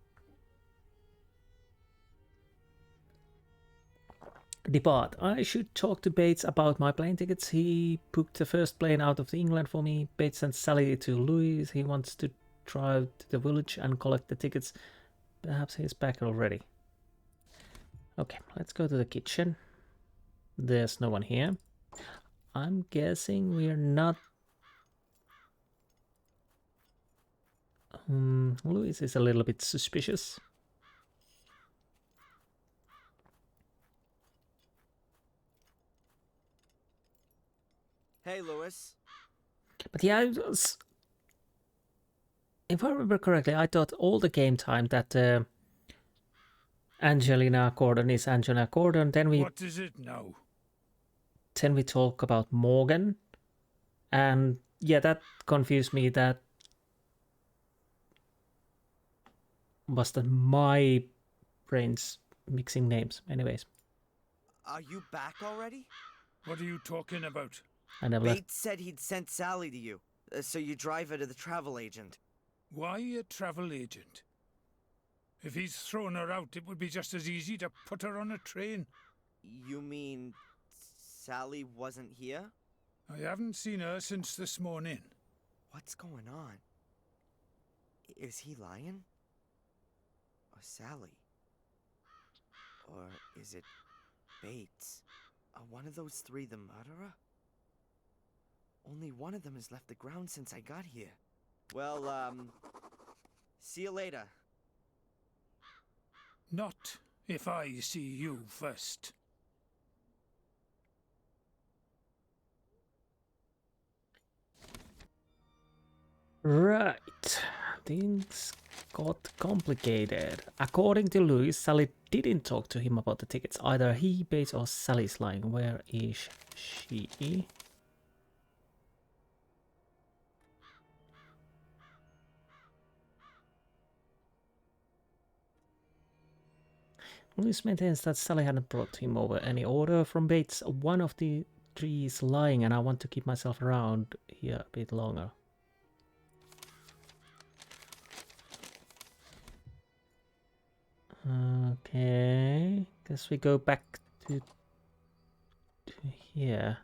Depart. I should talk to Bates about my plane tickets. He booked the first plane out of England for me. Bates sent Sally to Louis. He wants to drive to the village and collect the tickets. Perhaps he's back already. Okay, let's go to the kitchen. There's no one here. I'm guessing we're not... Louis is a little bit suspicious. Hey, Louis. But yeah, if I remember correctly, I thought all the game time that Angelina Gordon is Angelina Gordon. What is it now? Then we talk about Morgan, and yeah, that confused me. That was my brains mixing names. Anyways, Are you back already? What are you talking about? I never left. Bates said he'd sent Sally to you, so you drive her to the travel agent. Why a travel agent? If he's thrown her out, it would be just as easy to put her on a train. You mean Sally wasn't here? I haven't seen her since this morning. What's going on? Is he lying? Or Sally? Or is it Bates? Are one of those three the murderer? Only one of them has left the ground since I got here. Well, see you later. Not if I see you first. Right, things got complicated. According to Louis, Sally didn't talk to him about the tickets. Either he, Bates, or Sally's lying. Where is she? Louis maintains that Sally hadn't brought him over any order from Bates. One of the three is lying, and I want to keep myself around here a bit longer. Okay, guess we go back to here.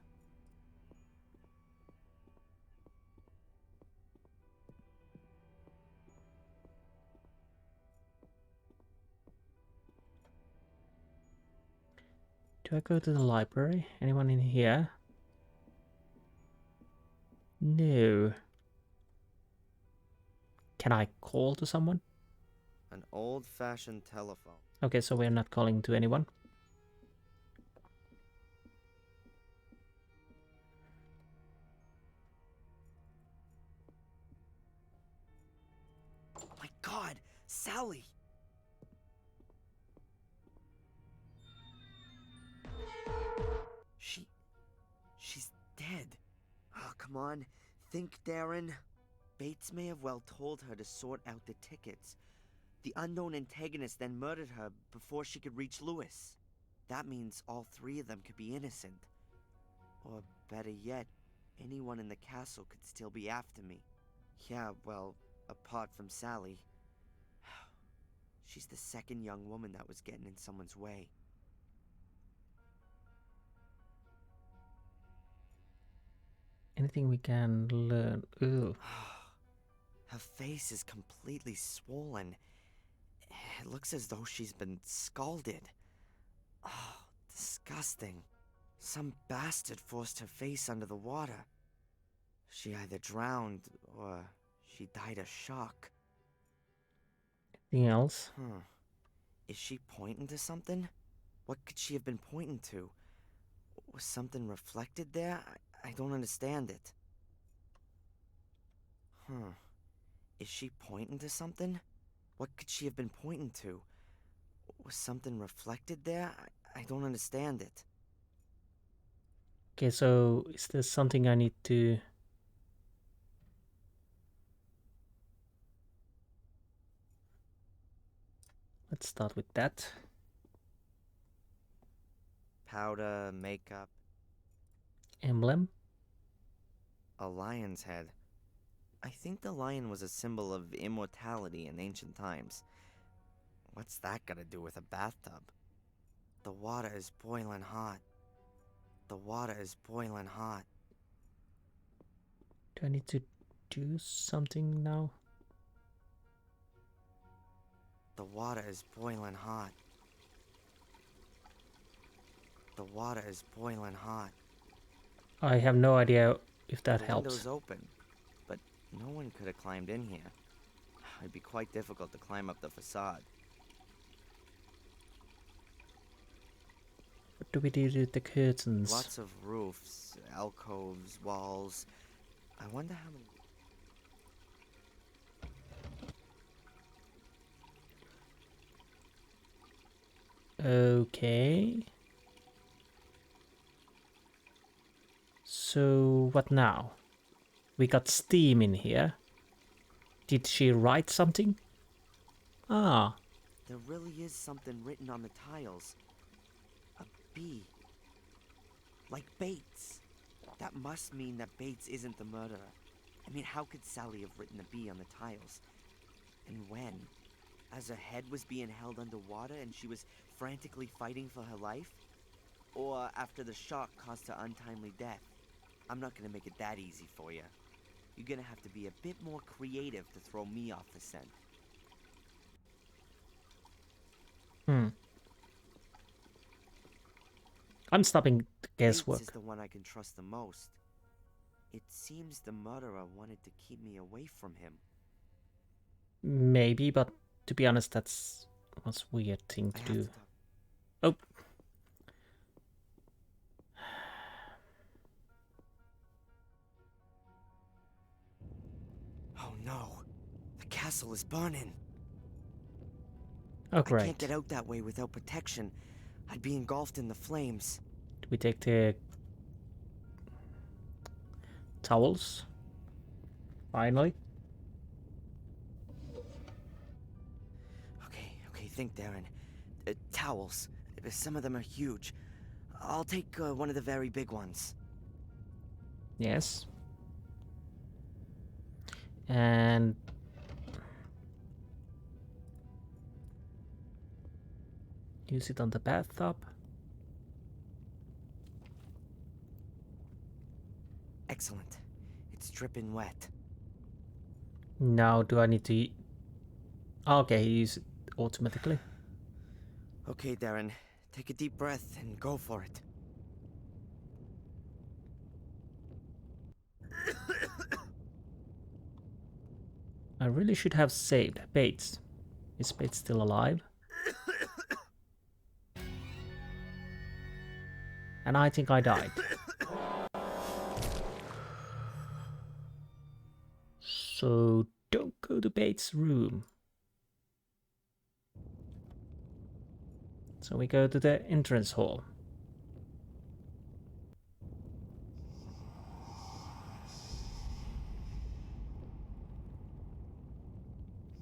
Do I go to the library? Anyone in here? No. Can I call to someone? An old-fashioned telephone. Okay, so we're not calling to anyone. Oh my God, Sally! She's dead. Oh, come on. Think, Darren. Bates may have well told her to sort out the tickets. The unknown antagonist then murdered her before she could reach Louis. That means all three of them could be innocent. Or better yet, anyone in the castle could still be after me. Yeah, well, apart from Sally. She's the second young woman that was getting in someone's way. Anything we can learn? Ooh. Her face is completely swollen. It looks as though she's been scalded. Oh, disgusting. Some bastard forced her face under the water. She either drowned or she died of shock. Anything else? Is she pointing to something? What could she have been pointing to? Was something reflected there? I don't understand it. Is she pointing to something? What could she have been pointing to? Was something reflected there? I don't understand it. Okay, so is there something I need to... Let's start with that. Powder, makeup, Emblem. a lion's head. I think the lion was a symbol of immortality in ancient times. What's that got to do with a bathtub? The water is boiling hot. The water is boiling hot. Do I need to do something now? The water is boiling hot. The water is boiling hot. I have no idea if that The helps. window's open, but no one could have climbed in here. It'd be quite difficult to climb up the facade. What do we do with the curtains? Lots of roofs, alcoves, walls. I wonder how many... Okay. So what now? We got steam in here. Did she write something? Ah, There really is something written on the tiles. A B. Like Bates. That must mean that Bates isn't the murderer. I mean, how could Sally have written a B on the tiles? And when? As her head was being held underwater and she was frantically fighting for her life? Or after the shock caused her untimely death? I'm not gonna make it that easy for you. You're gonna have to be a bit more creative to throw me off the scent. I'm stopping the Bates guesswork. is the one I can trust the most. It seems the murderer wanted to keep me away from him. Maybe, but to be honest, that's a weird thing I to have do. to talk. Oh. Oh no! The castle is burning! Oh, I great. can't get out that way without protection. I'd be engulfed in the flames. Do we take the towels? Finally. Okay, think, Darren. Towels. Some of them are huge. I'll take one of the very big ones. Yes. And use it on the bathtub. Excellent. It's dripping wet. Now, do I need to... Okay, use it automatically. Okay, Darren. Take a deep breath and go for it. I really should have saved Bates. Is Bates still alive? And I think I died. So don't go to Bates' room. So we go to the entrance hall.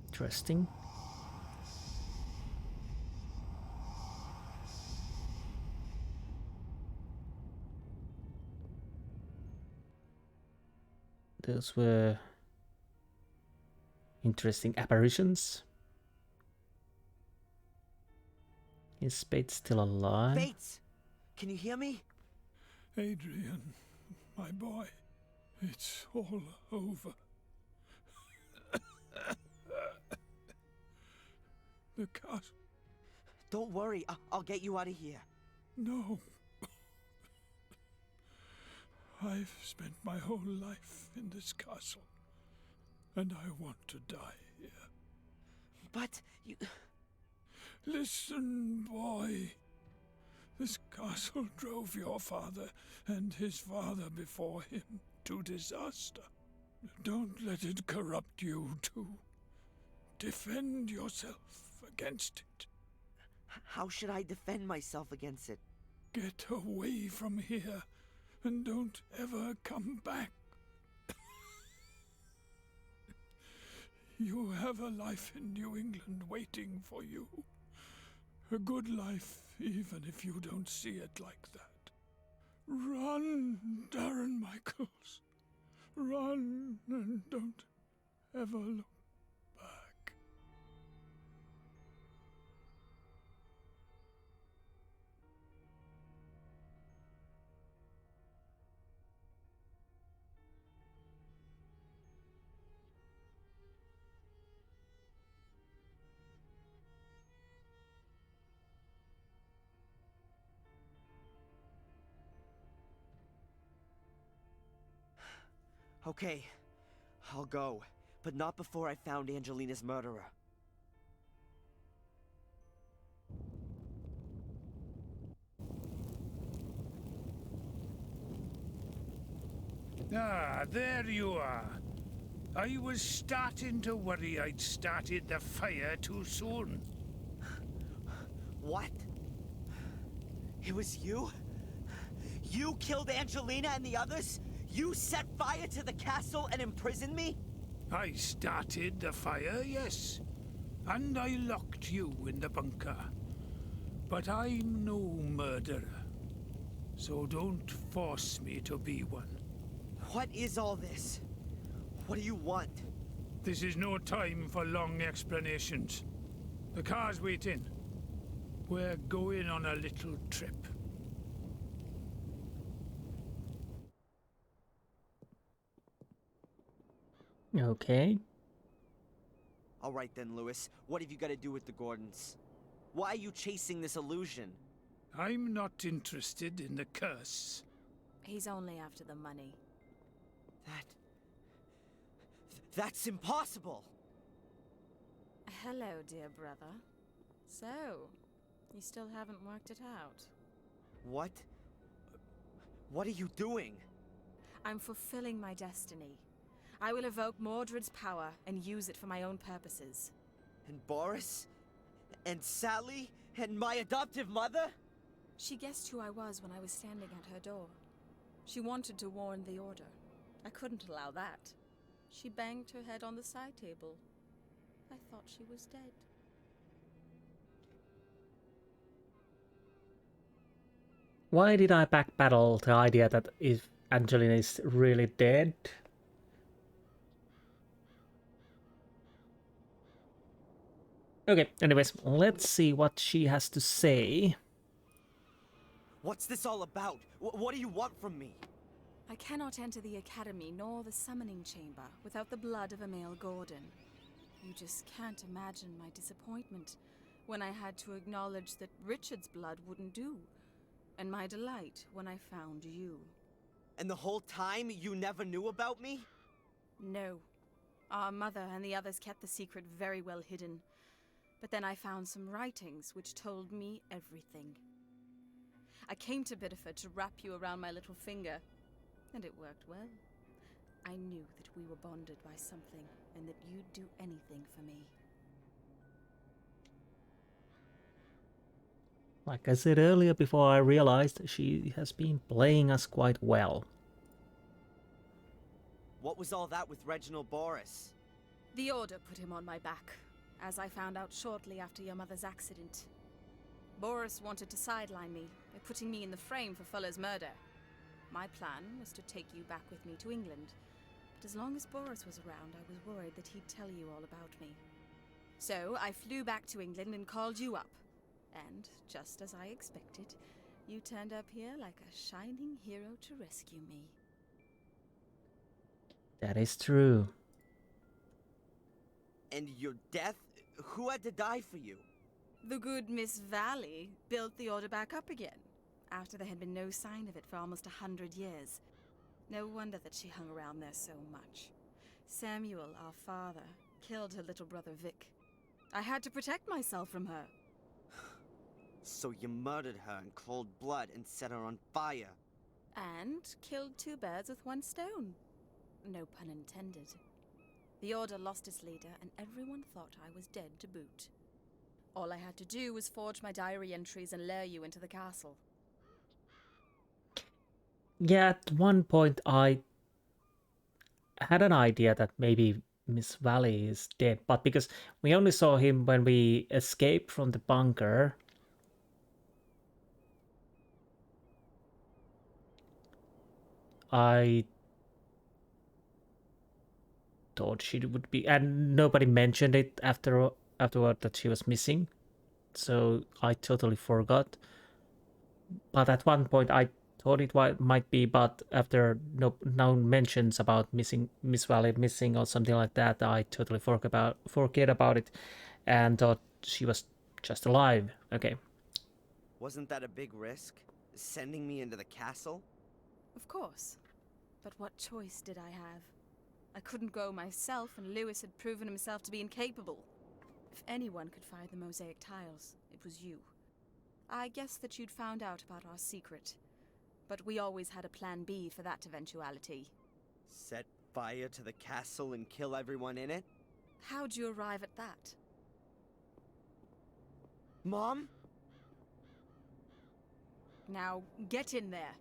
Interesting. Those were interesting apparitions. Is Bates still alive? Bates! Can you hear me? Adrian, my boy, it's all over. The castle. Don't worry, I'll get you out of here. No. I've spent my whole life in this castle, and I want to die here. But you... Listen, boy. This castle drove your father and his father before him to disaster. Don't let it corrupt you too. Defend yourself against it. How should I defend myself against it? Get away from here and don't ever come back. You have a life in New England waiting for you. A good life, even if you don't see it like that. Run, Darren Michaels. Run and don't ever look back. Okay, I'll go, but not before I found Angelina's murderer. Ah, there you are. I was starting to worry I'd started the fire too soon. What? It was you? You killed Angelina and the others? You set fire to the castle and imprisoned me? I started the fire, yes. And I locked you in the bunker. But I'm no murderer. So don't force me to be one. What is all this? What do you want? This is no time for long explanations. The car's waiting. We're going on a little trip. Okay. All right then, Lewis. What have you got to do with the Gordons? Why are you chasing this illusion? I'm not interested in the curse. He's only after the money. That's impossible! Hello, dear brother. So, you still haven't worked it out? What? What are you doing? I'm fulfilling my destiny. I will evoke Mordred's power and use it for my own purposes. And Boris? And Sally? And my adoptive mother? She guessed who I was when I was standing at her door. She wanted to warn the Order. I couldn't allow that. She banged her head on the side table. I thought she was dead. Why did I backpedal the idea that if Angelina is really dead? Okay, anyways, let's see what she has to say. What's this all about? What do you want from me? I cannot enter the Academy nor the Summoning Chamber without the blood of a male Gordon. You just can't imagine my disappointment when I had to acknowledge that Richard's blood wouldn't do, and my delight when I found you. And the whole time you never knew about me? No. Our mother and the others kept the secret very well hidden. But then I found some writings which told me everything. I came to Biddeford to wrap you around my little finger, and it worked well. I knew that we were bonded by something, and that you'd do anything for me. Like I said earlier, before I realized, she has been playing us quite well. What was all that with Reginald Boris? The Order put him on my back, as I found out shortly after your mother's accident. Boris wanted to sideline me by putting me in the frame for Fuller's murder. My plan was to take you back with me to England, but as long as Boris was around, I was worried that he'd tell you all about me. So I flew back to England and called you up. And, just as I expected, you turned up here like a shining hero to rescue me. That is true. And your death? Who had to die for you? The good Miss Valley built the Order back up again, after there had been no sign of it for almost 100 years. No wonder that she hung around there so much. Samuel, our father, killed her little brother Vic. I had to protect myself from her. So you murdered her in cold blood and set her on fire. And killed two birds with one stone. No pun intended. The Order lost its leader, and everyone thought I was dead to boot. All I had to do was forge my diary entries and lure you into the castle. Yeah, at one point I had an idea that maybe Miss Valley is dead, but because we only saw him when we escaped from the bunker, I thought she would be, and nobody mentioned it afterward that she was missing, so I totally forgot. But at one point I thought it might be, but after no mentions about missing Miss Valley missing or something like that, I totally forget about it, and thought she was just alive. Okay. Wasn't that a big risk? Sending me into the castle? Of course. But what choice did I have? I couldn't go myself, and Lewis had proven himself to be incapable. If anyone could fire the mosaic tiles, it was you. I guessed that you'd found out about our secret, but we always had a plan B for that eventuality. Set fire to the castle and kill everyone in it? How'd you arrive at that? Mom? Now, get in there.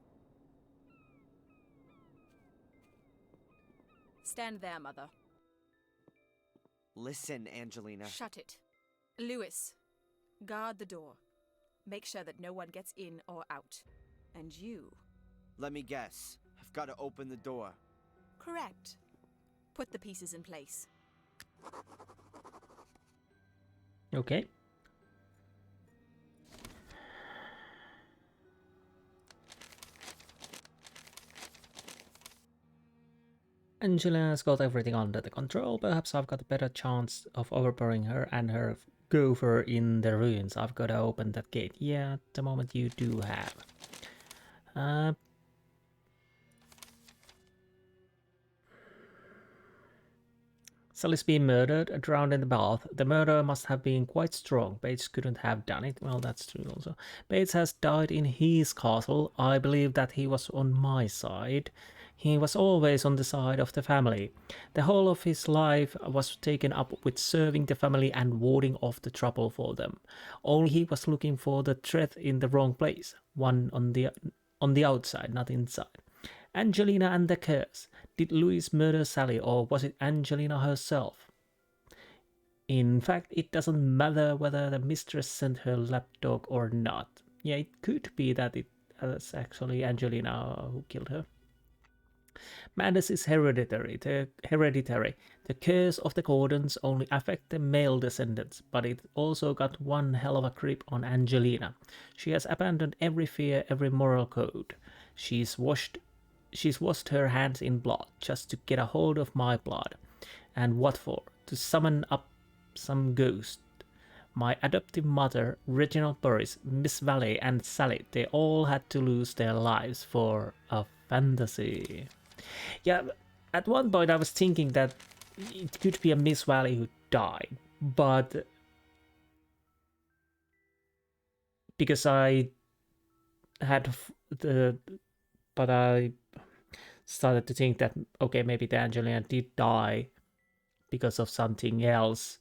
Stand there, Mother. Listen, Angelina. Shut it. Lewis, guard the door. Make sure that no one gets in or out. And you... Let me guess. I've got to open the door. Correct. Put the pieces in place. Okay. Angelina's got everything under the control. Perhaps I've got a better chance of overpowering her and her gopher in the ruins. I've got to open that gate. Yeah, at the moment you do have. Sally's been murdered, drowned in the bath. The murder must have been quite strong. Bates couldn't have done it. Well, that's true also. Bates has died in his castle. I believe that he was on my side. He was always on the side of the family. The whole of his life was taken up with serving the family and warding off the trouble for them. Only he was looking for the threat in the wrong place. One on the outside, not inside. Angelina and the curse. Did Louis murder Sally, or was it Angelina herself? In fact, it doesn't matter whether the mistress sent her lapdog or not. Yeah, it could be that it was actually Angelina who killed her. Madness is hereditary. The curse of the Gordons only affect the male descendants, but it also got one hell of a grip on Angelina. She has abandoned every fear, every moral code. She's washed her hands in blood just to get a hold of my blood. And what for? To summon up some ghost. My adoptive mother, Reginald Boris, Miss Valley, and Sally, they all had to lose their lives for a fantasy. Yeah, at one point I was thinking that it could be a Miss Valley who died, but because I started to think that, okay, maybe the Angelina did die because of something else.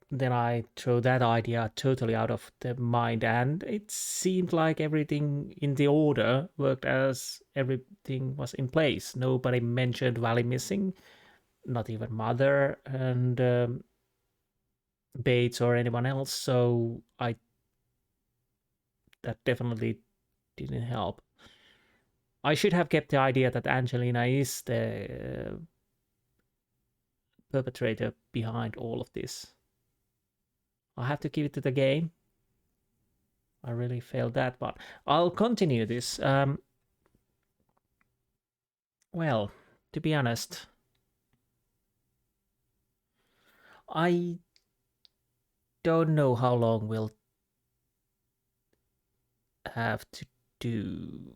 Then I threw that idea totally out of the mind, and it seemed like everything in the order worked as everything was in place. Nobody mentioned Valley missing, not even Mother and Bates or anyone else, so that definitely didn't help. I should have kept the idea that Angelina is the perpetrator behind all of this. I have to give it to the game. I really failed that, but I'll continue this. Well, to be honest, I don't know how long we'll have to do.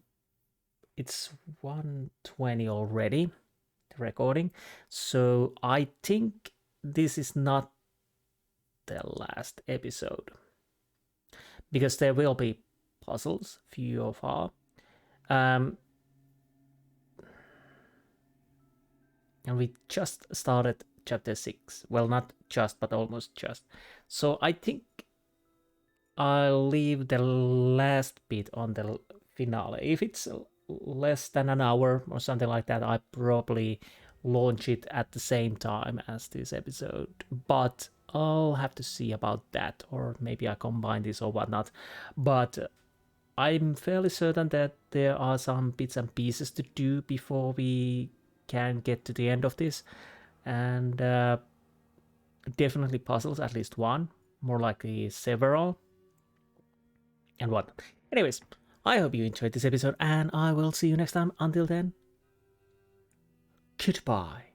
It's 1:20 already, the recording, so I think this is not the last episode, because there will be puzzles, few or far, and we just started chapter 6. Well, not just, but almost just. So I think I'll leave the last bit on the finale. If it's less than an hour or something like that, I probably launch it at the same time as this episode, but I'll have to see about that, or maybe I combine this or whatnot. But I'm fairly certain that there are some bits and pieces to do before we can get to the end of this, and definitely puzzles, at least one, more likely several, and what. Anyways, I hope you enjoyed this episode, and I will see you next time. Until then, goodbye.